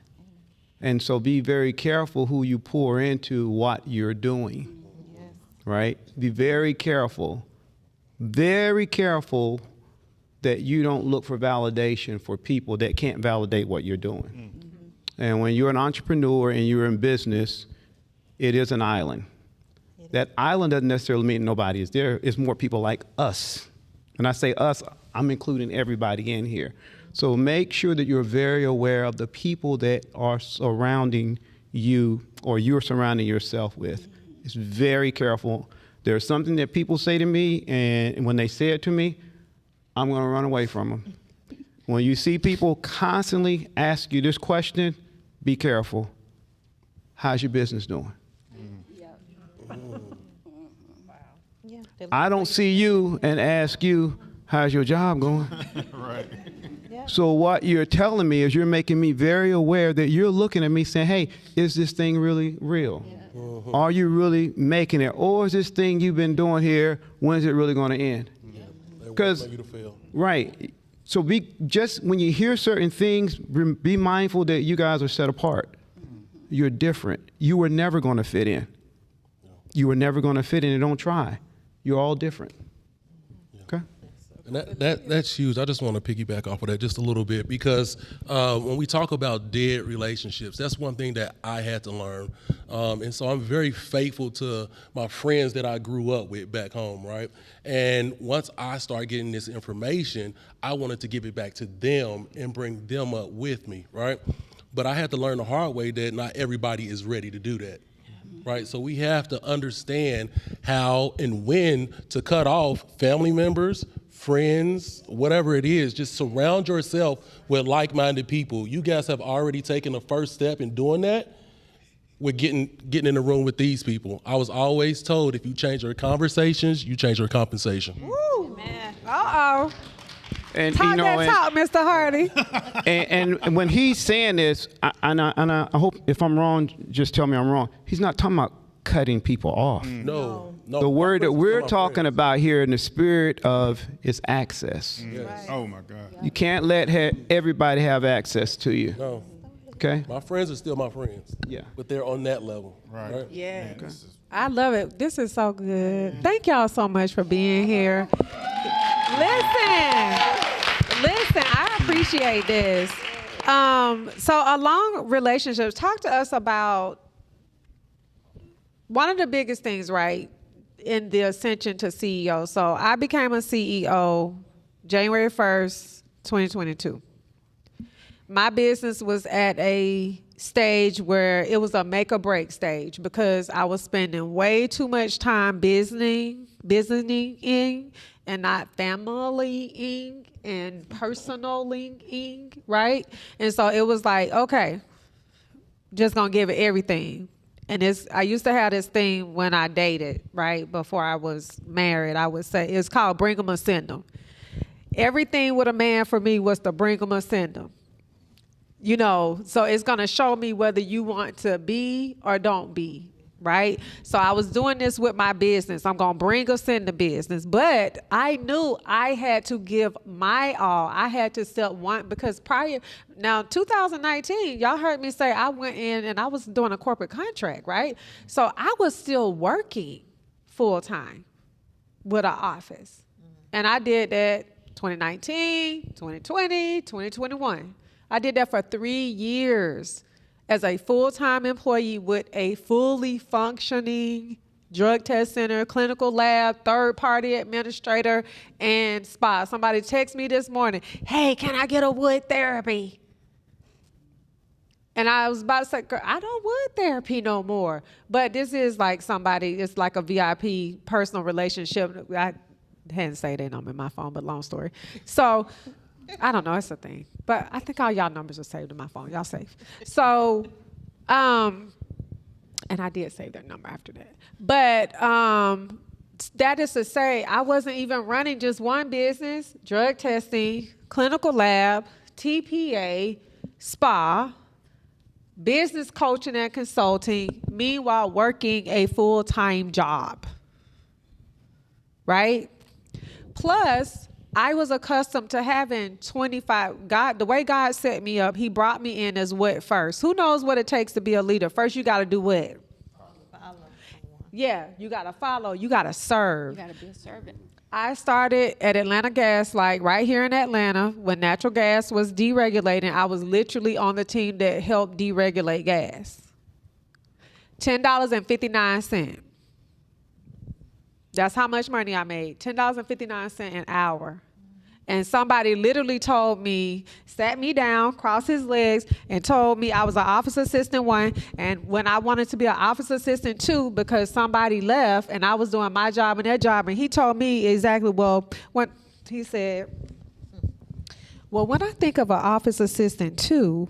And so be very careful who you pour into what you're doing, right? Be very careful that you don't look for validation for people that can't validate what you're doing. And when you're an entrepreneur and you're in business, it is an island. That island doesn't necessarily mean nobody is there. It's more people like us. When I say us, I'm including everybody in here. So make sure that you're very aware of the people that are surrounding you or you're surrounding yourself with. It's very careful. There's something that people say to me, and when they say it to me, I'm going to run away from them. When you see people constantly ask you this question, be careful. How's your business doing? I don't see you and ask you, how's your job going? Right. So what you're telling me is you're making me very aware that you're looking at me saying, hey, is this thing really real? Are you really making it? Or is this thing you've been doing here, when is it really going to end? Because, right. So just when you hear certain things, be mindful that you guys are set apart. You're different. You were never going to fit in. You were never going to fit in, and don't try. You're all different. Okay? And that's huge. I just want to piggyback off of that just a little bit because when we talk about dead relationships, that's one thing that I had to learn. And so I'm very faithful to my friends that I grew up with back home, right? And once I started getting this information, I wanted to give it back to them and bring them up with me, right? But I had to learn the hard way that not everybody is ready to do that. Right, so we have to understand how and when to cut off family members, friends, whatever it is. Just surround yourself with like-minded people. You guys have already taken the first step in doing that with getting in the room with these people. I was always told if you change your conversations, you change your compensation. Woo, man. Uh-oh. And Talk talk, Mr. Hardy. and when he's saying this, I hope if I'm wrong, just tell me I'm wrong. He's not talking about cutting people off. No. The word that we're talking about here in the spirit of is access. Yes. Right. Oh my God. You can't let everybody have access to you. No. Okay? My friends are still my friends. Yeah. But they're on that level. Right. Yeah. Man, this is- I love it. This is so good. Thank y'all so much for being here. Listen, I appreciate this. So along relationships, talk to us about one of the biggest things, right, in the ascension to CEO. So I became a CEO January 1st, 2022. My business was at a stage where it was a make or break stage because I was spending way too much time businessing and not familying and personaling, right? And so it was like, okay, just gonna give it everything. And I used to have this thing when I dated, right? Before I was married, I would say, it's called bring 'em or send 'em. Everything with a man for me was to bring 'em or send 'em. So it's going to show me whether you want to be or don't be, right? So I was doing this with my business. I'm going to bring us in the business. But I knew I had to give my all. I had to step one because now 2019, y'all heard me say I went in and I was doing a corporate contract, right? So I was still working full time with an office. And I did that 2019, 2020, 2021. I did that for 3 years as a full-time employee with a fully functioning drug test center, clinical lab, third-party administrator, and spa. Somebody texted me this morning, hey, can I get a wood therapy? And I was about to say, girl, I don't wood therapy no more. But this is like somebody, it's like a VIP personal relationship. I hadn't saved their number in my phone, but long story. So I don't know, it's a thing. But I think all y'all numbers are saved in my phone. Y'all safe. So, and I did save their number after that. But that is to say, I wasn't even running just one business, drug testing, clinical lab, TPA, spa, business coaching and consulting, meanwhile working a full-time job, right? Plus, I was accustomed to having 25. The way God set me up, he brought me in as what first? Who knows what it takes to be a leader? First, you got to do what? Follow. Yeah, you got to follow. You got to serve. You got to be a servant. I started at Atlanta Gas, like right here in Atlanta, when natural gas was deregulating. I was literally on the team that helped deregulate gas. $10.59. That's how much money I made, $10.59 an hour. And somebody literally told me, sat me down, crossed his legs, and told me I was an office assistant 1. And when I wanted to be an office assistant 2, because somebody left and I was doing my job and their job, and he told me exactly, when he said, well, when I think of an office assistant 2,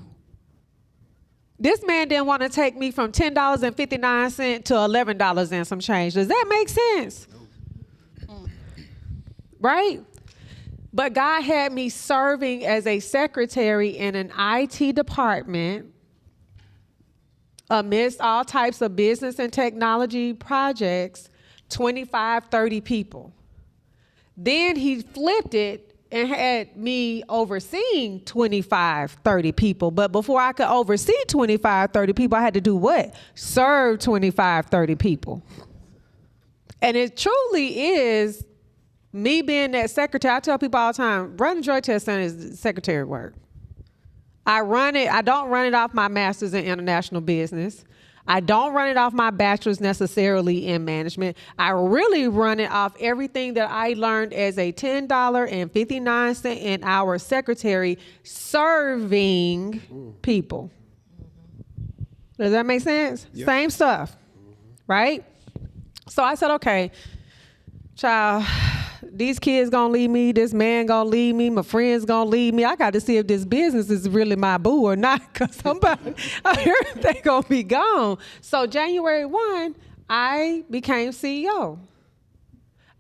this man didn't want to take me from $10.59 to $11 and some change. Does that make sense? Right? But God had me serving as a secretary in an IT department amidst all types of business and technology projects, 25, 30 people. Then he flipped it and had me overseeing 25, 30 people. But before I could oversee 25, 30 people, I had to do what? Serve 25, 30 people. And it truly is me being that secretary. I tell people all the time, running drug test center is secretary work. I don't run it off my master's in international business. I don't run it off my bachelor's necessarily in management. I really run it off everything that I learned as a $10.59 an hour secretary serving people. Does that make sense? Yep. Same stuff, right? So I said, okay, child, these kids gonna leave me, this man gonna leave me, my friends gonna leave me. I got to see if this business is really my boo or not, because everything gonna be gone. So January 1, I became CEO.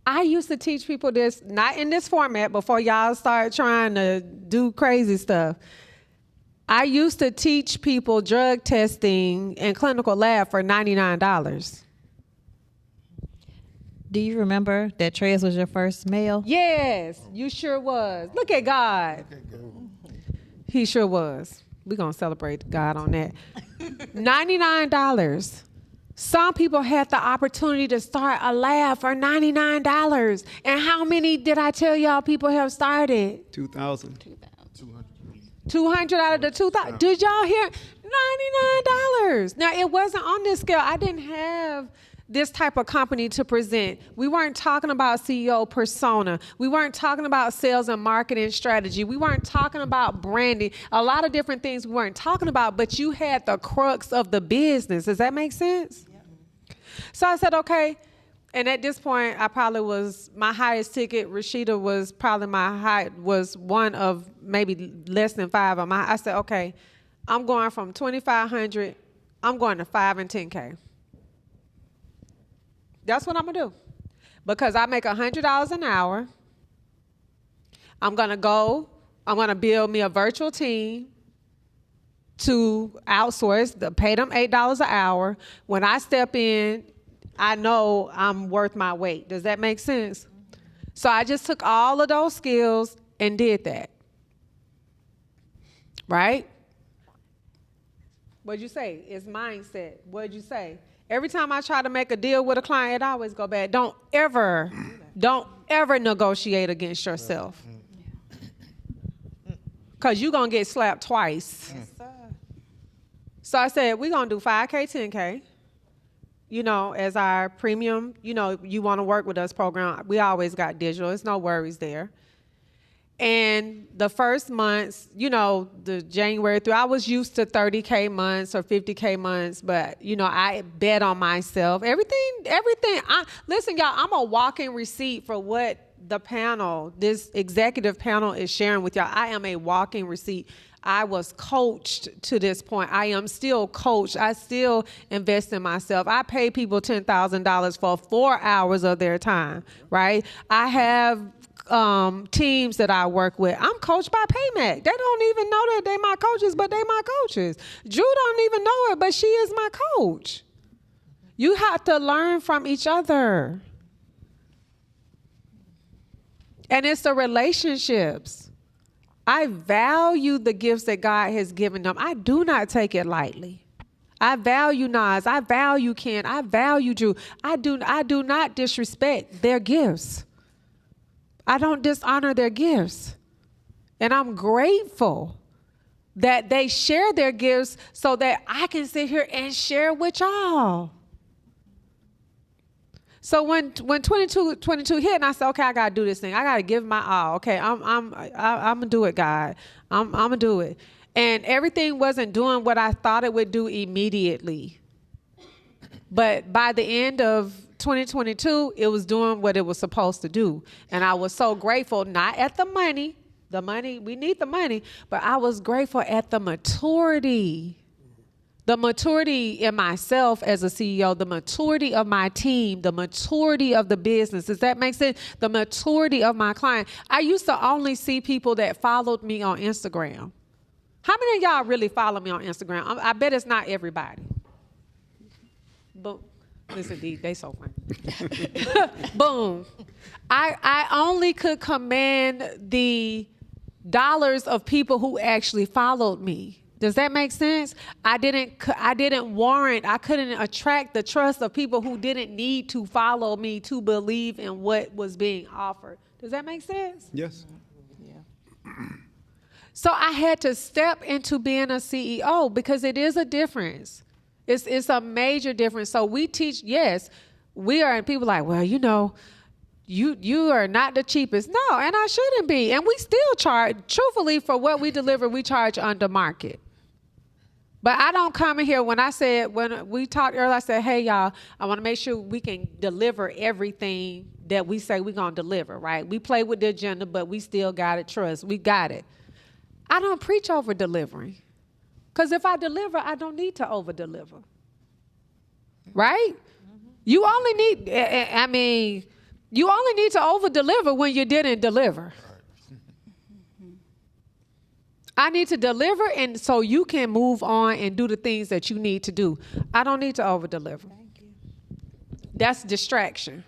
I used to teach people this, not in this format, before y'all start trying to do crazy stuff. I used to teach people drug testing and clinical lab for $99. Do you remember that Trez was your first male? Yes, you sure was. Look at God. He sure was. We're going to celebrate God on that. $99. Some people had the opportunity to start a lab for $99. And how many did I tell y'all people have started? 2,000. 200 out of the 2,000. Did y'all hear? $99. Now, it wasn't on this scale. I didn't have this type of company to present. We weren't talking about CEO persona. We weren't talking about sales and marketing strategy. We weren't talking about branding. A lot of different things we weren't talking about, but you had the crux of the business. Does that make sense? Yep. So I said, okay. And at this point, I probably was, my highest ticket, Rashida was probably was one of maybe less than 5 of my, I said, okay, I'm going from 2,500, I'm going to 5 and 10K. That's what I'm going to do. Because I make $100 an hour. I'm going to build me a virtual team. to outsource, pay them $8 an hour. When I step in, I know I'm worth my weight. Does that make sense? So I just took all of those skills and did that. Right? What'd you say? It's mindset. What'd you say? Every time I try to make a deal with a client, I always go back. Don't ever negotiate against yourself. Because you're going to get slapped twice. Yes, sir. So I said, we're going to do 5K, 10K. You know, as our premium, you know, you want to work with us program. We always got digital. There's no worries there. And the first months, you know, the January through, I was used to 30K months or 50K months, but, you know, I bet on myself. Everything. Listen, y'all, I'm a walking receipt for what the panel, this executive panel is sharing with y'all. I am a walking receipt. I was coached to this point. I am still coached. I still invest in myself. I pay people $10,000 for 4 hours of their time, right? I have teams that I work with. I'm coached by Paymac. They don't even know that they my coaches, but they my coaches. Drew don't even know it, but she is my coach. You have to learn from each other. And it's the relationships. I value the gifts that God has given them. I do not take it lightly. I value Nas. I value Ken. I value Drew. I do not disrespect their gifts. I don't dishonor their gifts. And I'm grateful that they share their gifts so that I can sit here and share with y'all. So when 22 hit, and I said, okay, I gotta do this thing. I gotta give my all. Okay, I'm gonna do it, God. I'm gonna do it. And everything wasn't doing what I thought it would do immediately. But by the end of 2022, it was doing what it was supposed to do. And I was so grateful, not at the money, we need the money, but I was grateful at the maturity. The maturity in myself as a CEO, the maturity of my team, the maturity of the business. Does that make sense? The maturity of my client. I used to only see people that followed me on Instagram. How many of y'all really follow me on Instagram? I bet it's not everybody. But listen, they so funny. Boom. I only could command the dollars of people who actually followed me. Does that make sense? I couldn't attract the trust of people who didn't need to follow me to believe in what was being offered. Does that make sense? Yes. Yeah. So I had to step into being a CEO because it is a difference. It's a major difference. So we teach, yes, we are, and people are like, well, you know, you are not the cheapest. No, and I shouldn't be. And we still charge, truthfully, for what we deliver, we charge under market. But I don't come in here when we talked earlier, I said, hey, y'all, I want to make sure we can deliver everything that we say we're going to deliver, right? We play with the agenda, but we still got it, trust. We got it. I don't preach over delivering. Because if I deliver, I don't need to over deliver. Right? You only need to over deliver when you didn't deliver. I need to deliver, and so you can move on and do the things that you need to do. I don't need to over deliver. That's distraction.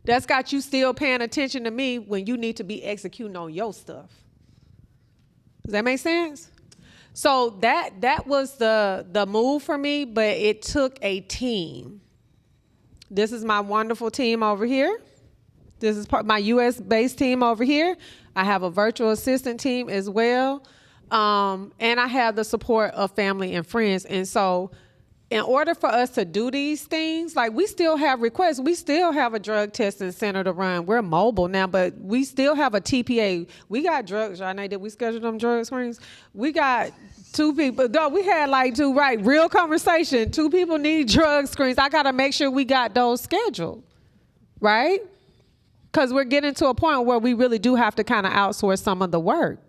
That's got you still paying attention to me when you need to be executing on your stuff. Does that make sense? So that was the move for me, but it took a team. This is my wonderful team over here. This is my U.S.-based team over here. I have a virtual assistant team as well. And I have the support of family and friends. And so in order for us to do these things, like we still have requests. We still have a drug testing center to run. We're mobile now, but we still have a TPA. We got drugs. Y'all know, did we schedule them drug screens? We got 2 people. No, we had like 2, right? Real conversation. 2 people need drug screens. I got to make sure we got those scheduled, right? Because we're getting to a point where we really do have to kind of outsource some of the work.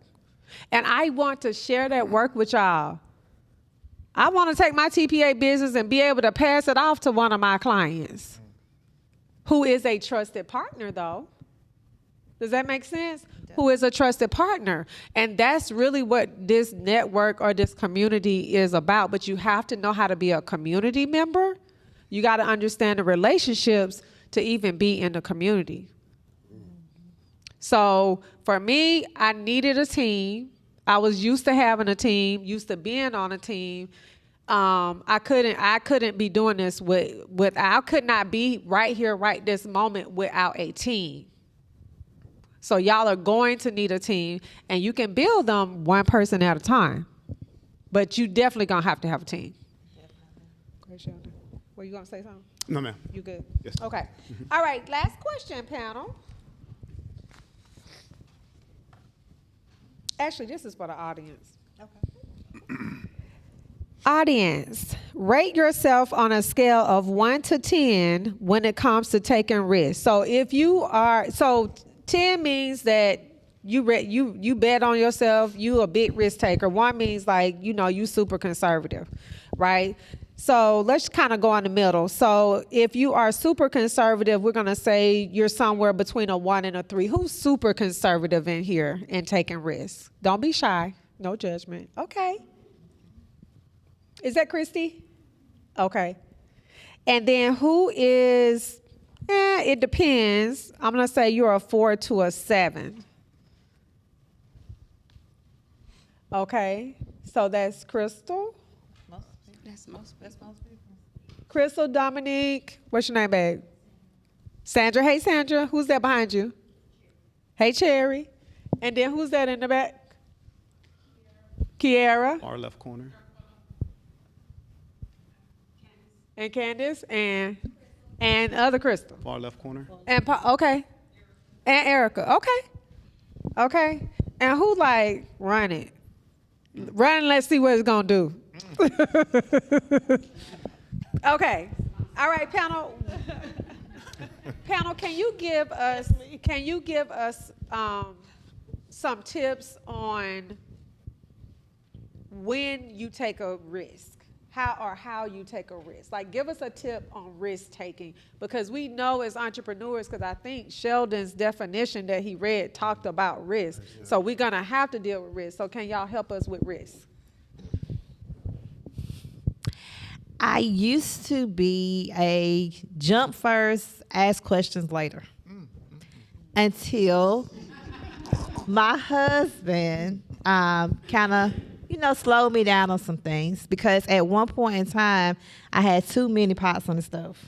And I want to share that work with y'all. I want to take my TPA business and be able to pass it off to one of my clients who is a trusted partner, though. Does that make sense? who is a trusted partner. And that's really what this network or this community is about. But you have to know how to be a community member. You got to understand the relationships to even be in the community. So for me, I needed a team. I was used to having a team, used to being on a team. I couldn't be doing this I could not be right here, right this moment without a team. So y'all are going to need a team, and you can build them one person at a time. But you definitely gonna have to have a team. Were you gonna say something? No, ma'am. You good? Yes. Okay. All right, last question, panel. Actually, this is for the audience. Okay. Audience, rate yourself on a scale of 1 to 10 when it comes to taking risks. So 10 means that you bet on yourself, you a big risk taker. 1 means like, you super conservative, right? So let's kind of go in the middle. So if you are super conservative, we're going to say you're somewhere between a 1 and a 3. Who's super conservative in here and taking risks? Don't be shy. No judgment. Okay. Is that Christy? Okay. And then who is, it depends. I'm going to say you're a 4 to a 7. Okay. So that's Crystal. That's most people. Crystal, Dominique, what's your name, babe? Sandra. Hey, Sandra. Who's that behind you? Hey, Cherry. And then who's that in the back? Kiara. Far left corner. And Candace. And other Crystal. Far left corner. And okay. And Erica. Okay. And who run it? Run, let's see what it's going to do. Okay. All right, panel. Panel, can you give us some tips on when you take a risk? How you take a risk? Give us a tip on risk taking, because we know as entrepreneurs, because I think Sheldon's definition that he read talked about risk. So we're going to have to deal with risk. So can y'all help us with risk? I used to be a jump first, ask questions later. Until my husband kind of, slowed me down on some things, because at one point in time, I had too many pots on the stove.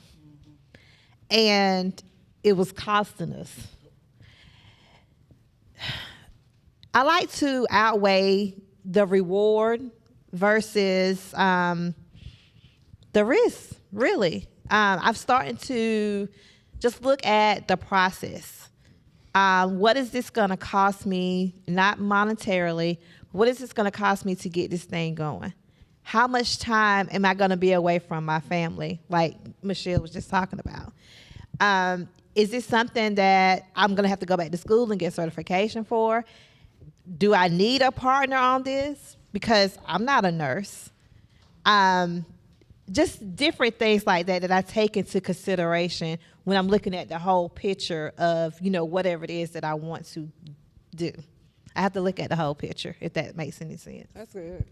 And it was costing us. I like to outweigh the reward versus the risk, really. I've started to just look at the process. What is this going to cost me, not monetarily? What is this going to cost me to get this thing going? How much time am I going to be away from my family, like Michelle was just talking about? Is this something that I'm going to have to go back to school and get certification for? Do I need a partner on this? Because I'm not a nurse. Just different things like that I take into consideration when I'm looking at the whole picture of, whatever it is that I want to do. I have to look at the whole picture, if that makes any sense. That's good.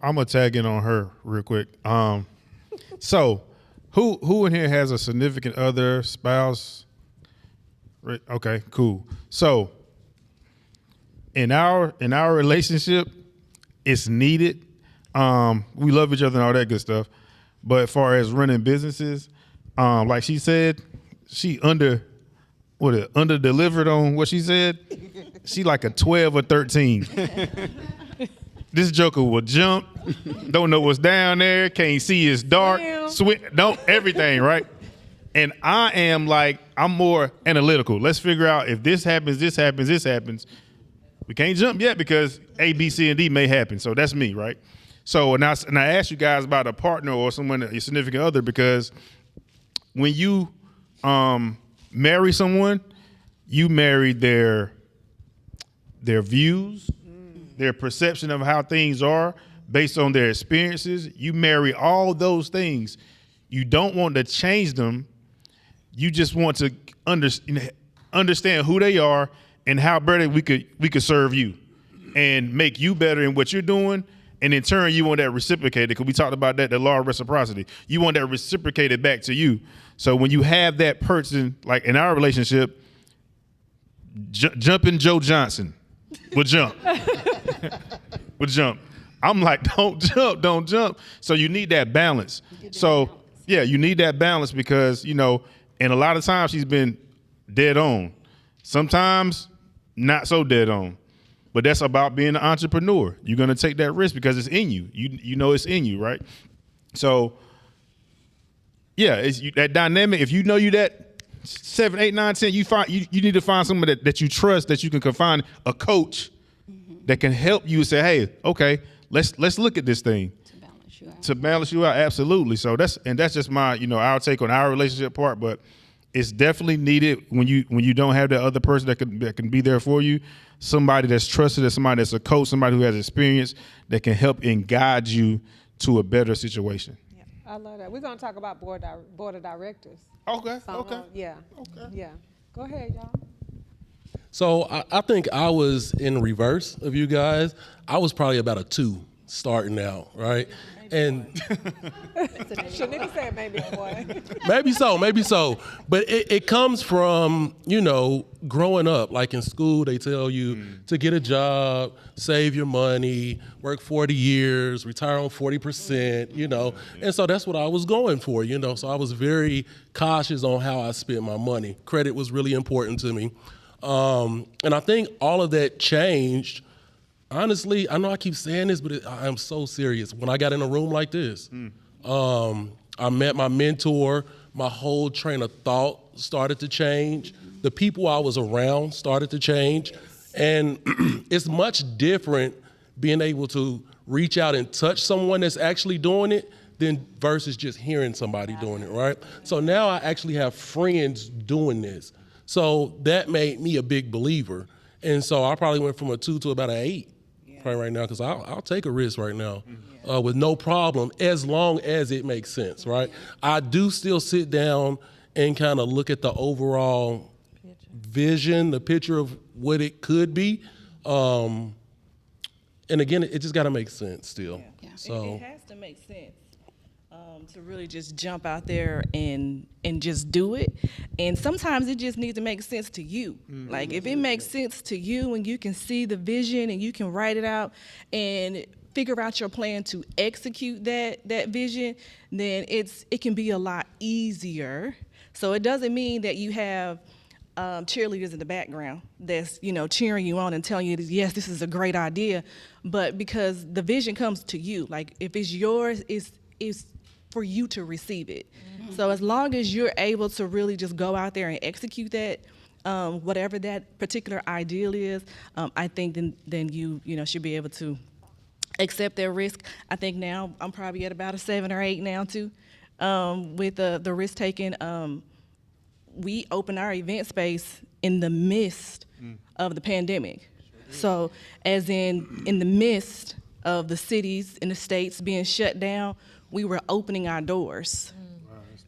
I'm gonna tag in on her real quick. So who in here has a significant other, spouse? Okay, cool. So in our relationship, it's needed. We love each other and all that good stuff. But as far as running businesses, like she said, she under delivered on what she said. She like a 12 or 13. This joker will jump, don't know what's down there, can't see, it's dark, everything, right? And I am I'm more analytical. Let's figure out if this happens, this happens, this happens. We can't jump yet because A, B, C, and D may happen. So that's me, right? So, and I asked you guys about a partner or someone, a significant other, because when you marry someone, you marry their views, their perception of how things are based on their experiences. You marry all those things. You don't want to change them. You just want to understand who they are and how better we could serve you and make you better in what you're doing. And in turn, you want that reciprocated, because we talked about that, the law of reciprocity. You want that reciprocated back to you. So when you have that person, like in our relationship, jumping Joe Johnson would jump. would jump. I'm like, don't jump. So you need that balance. So, yeah, you need that balance because, and a lot of times she's been dead on. Sometimes not so dead on. But that's about being an entrepreneur. You're going to take that risk because it's in you. You know it's in you, right? So, yeah, that dynamic. If you know you that 7, 8, 9, 10, you need to find someone that you trust, that you can confide, a coach that can help you say, hey, okay, let's look at this thing. To balance you out, absolutely. So that's just my, our take on our relationship part, but it's definitely needed when you don't have that other person that can be there for you. Somebody that's trusted, somebody that's a coach, somebody who has experience that can help and guide you to a better situation. Yeah, I love that. We're going to talk about board of directors. Okay. Yeah. Okay. Yeah. Go ahead, y'all. So I think I was in reverse of you guys. I was probably about a 2 starting out, right? And Shanika said maybe a 1. maybe so. But it comes from, growing up. Like in school, they tell you to get a job, save your money, work 40 years, retire on 40%, And so that's what I was going for, So I was very cautious on how I spent my money. Credit was really important to me. And I think all of that changed. Honestly, I know I keep saying this, but I am so serious. When I got in a room like this, I met my mentor. My whole train of thought started to change. The people I was around started to change. And it's much different being able to reach out and touch someone that's actually doing it than versus just hearing somebody doing it, right? So now I actually have friends doing this. So that made me a big believer. And so I probably went from a 2 to about an 8 right now, because I'll take a risk right now with no problem, as long as it makes sense, right? I do still sit down and kind of look at the overall vision, the picture of what it could be. And again, it just got to make sense still. Yeah. So it has to make sense. To really just jump out there and just do it. And sometimes it just needs to make sense to you. Like if it makes sense to you and you can see the vision and you can write it out and figure out your plan to execute that vision, then it can be a lot easier. So it doesn't mean that you have cheerleaders in the background that's cheering you on and telling you, yes, this is a great idea, but because the vision comes to you. Like if it's yours, it's for you to receive it. So as long as you're able to really just go out there and execute that, whatever that particular ideal is, I think then you should be able to accept that risk. I think now I'm probably at about a 7 or 8 now too, with the risk taking. We opened our event space in the midst of the pandemic. So as in the midst of the cities and the states being shut down, we were opening our doors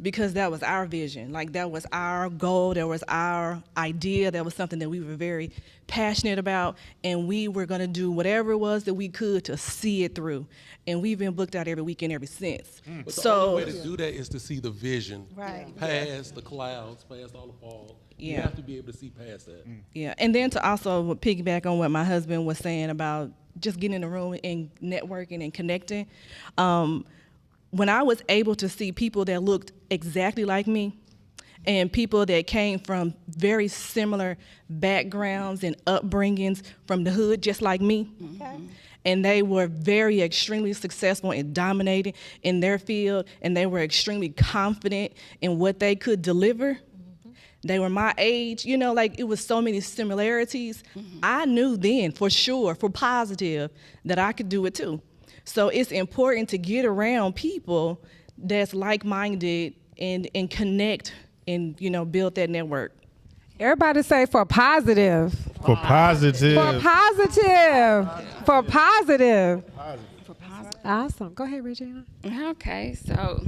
because that was our vision. Like that was our goal, that was our idea, that was something that we were very passionate about, and we were gonna do whatever it was that we could to see it through. And we've been booked out every weekend ever since. But the only way to do that is to see the vision, Right. past the clouds, past all the fog. You have to be able to see past that. Yeah, and then to also piggyback on what my husband was saying about just getting in the room and networking and connecting. When I was able to see people that looked exactly like me and people that came from very similar backgrounds and upbringings from the hood, just like me, and they were very extremely successful and dominating in their field, and they were extremely confident in what they could deliver. They were my age, like it was so many similarities. I knew then for sure, for positive, that I could do it too. So it's important to get around people that's like-minded and connect and, build that network. Everybody say for positive. For positive. For positive. For positive. Awesome. Go ahead, Regina. Okay, so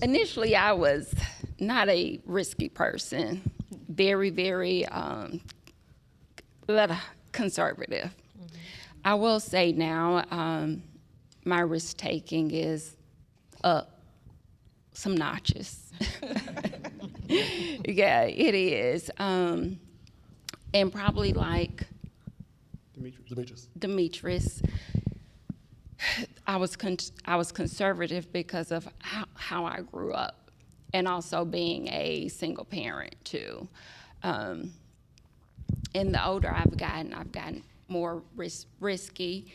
initially I was not a risky person, very, very conservative. I will say now, my risk taking is up some notches. Yeah, it is. And probably like Demetrius, I was conservative because of how I grew up, and also being a single parent too. And the older I've gotten more risky.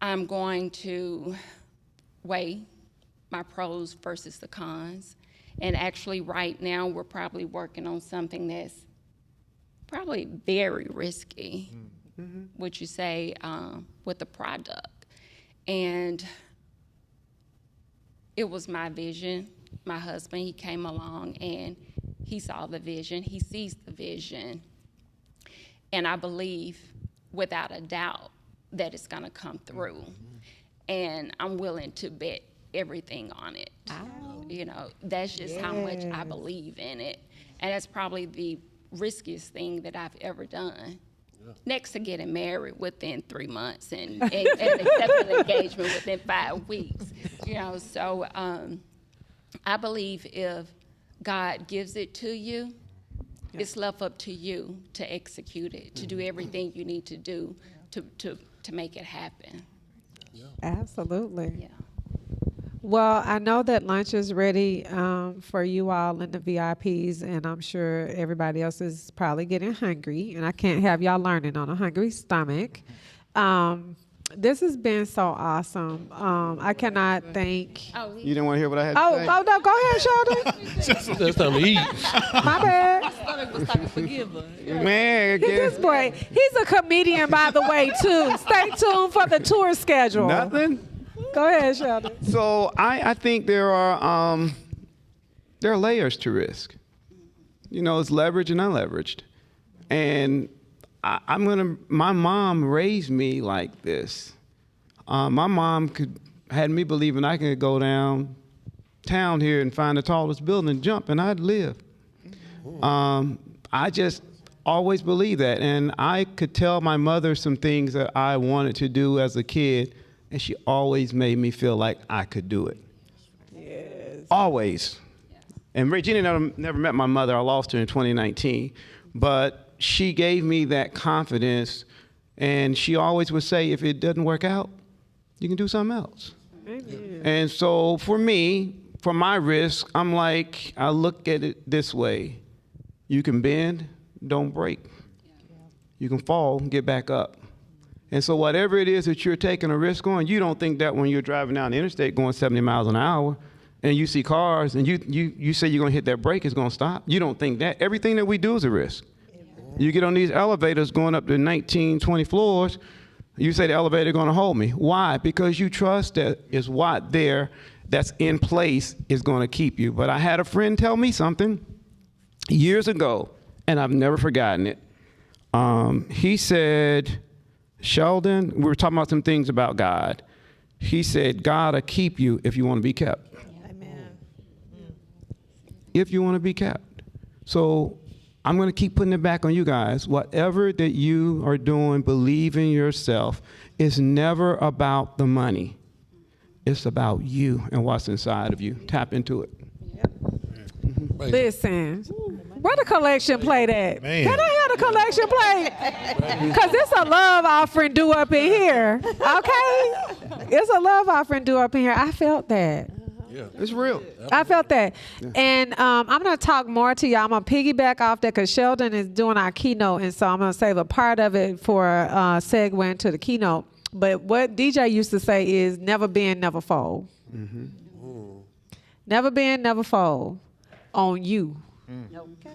I'm going to weigh my pros versus the cons. And actually right now we're probably working on something that's probably very risky, would you say, with the product. And it was my vision. My husband, he came along and he saw the vision. He sees the vision. And I believe without a doubt that it's gonna come through. And I'm willing to bet everything on it. You know, that's just how much I believe in it. And that's probably the riskiest thing that I've ever done. Next to getting married within 3 months and accepting engagement within 5 weeks. You know, so I believe if God gives it to you, it's left up to you to execute it, to do everything you need to do to make it happen. Absolutely. Yeah. Well, I know that lunch is ready for you all in the VIPs, and I'm sure everybody else is probably getting hungry, and I can't have y'all learning on a hungry stomach. This has been so awesome. I cannot thank. You didn't want to hear what I had to say? Oh, no, go ahead, Sheldon. That's time to eat. My bad. Stomach was starting to forgive her. Man, This boy, he's a comedian, by the way, too. Stay tuned for the tour schedule. nothing? Go ahead, Sheldon. So I think there are layers to risk. You know, it's leveraged and unleveraged. And my mom raised me like this. My mom had me believing I could go downtown here and find the tallest building and jump, and I'd live. I just always believed that. And I could tell my mother some things that I wanted to do as a kid, and she always made me feel like I could do it. Yes. Always. And Regina never met my mother. I lost her in 2019. But she gave me that confidence, and she always would say, if it doesn't work out, you can do something else. Amen. And so for me, for my risk, I'm like, I look at it this way. You can bend, don't break. You can fall, get back up. And so whatever it is that you're taking a risk on, you don't think that when you're driving down the interstate going 70 miles an hour and you see cars and you say you're going to hit that brake, it's going to stop. You don't think that. Everything that we do is a risk. You get on these elevators going up to 19, 20 floors, you say the elevator going to hold me. Why? Because you trust that is what there that's in place is going to keep you. But I had a friend tell me something years ago, and I've never forgotten it. He said, Sheldon, we were talking about some things about God. He said, God will keep you if you want to be kept. Amen. If you want to be kept. So I'm going to keep putting it back on you guys. Whatever that you are doing, believe in yourself. It's never about the money. It's about you and what's inside of you. Tap into it. Listen, where the collection plate at? Man. Can I have the collection plate? Because it's a love offering due up in here, okay? It's a love offering due up in here. I felt that. Yeah. It's real. I felt that. And I'm going to talk more to y'all. I'm going to piggyback off that because Sheldon is doing our keynote, and so I'm going to save a part of it for segue into the keynote. But what DJ used to say is never bend, never fold. Mm-hmm. Never bend, never fold on you. Okay.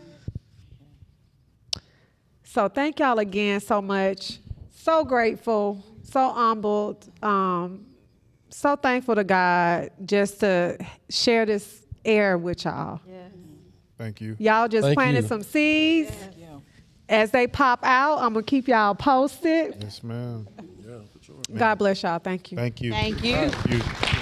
So thank y'all again so much. So grateful, so humbled, so thankful to God just to share this air with y'all. Yes. Thank you. Y'all just Thank planted you. some seeds. As they pop out, I'm going to keep y'all posted. Yes, ma'am. God bless y'all. Thank you. Thank you. Thank you. Thank you.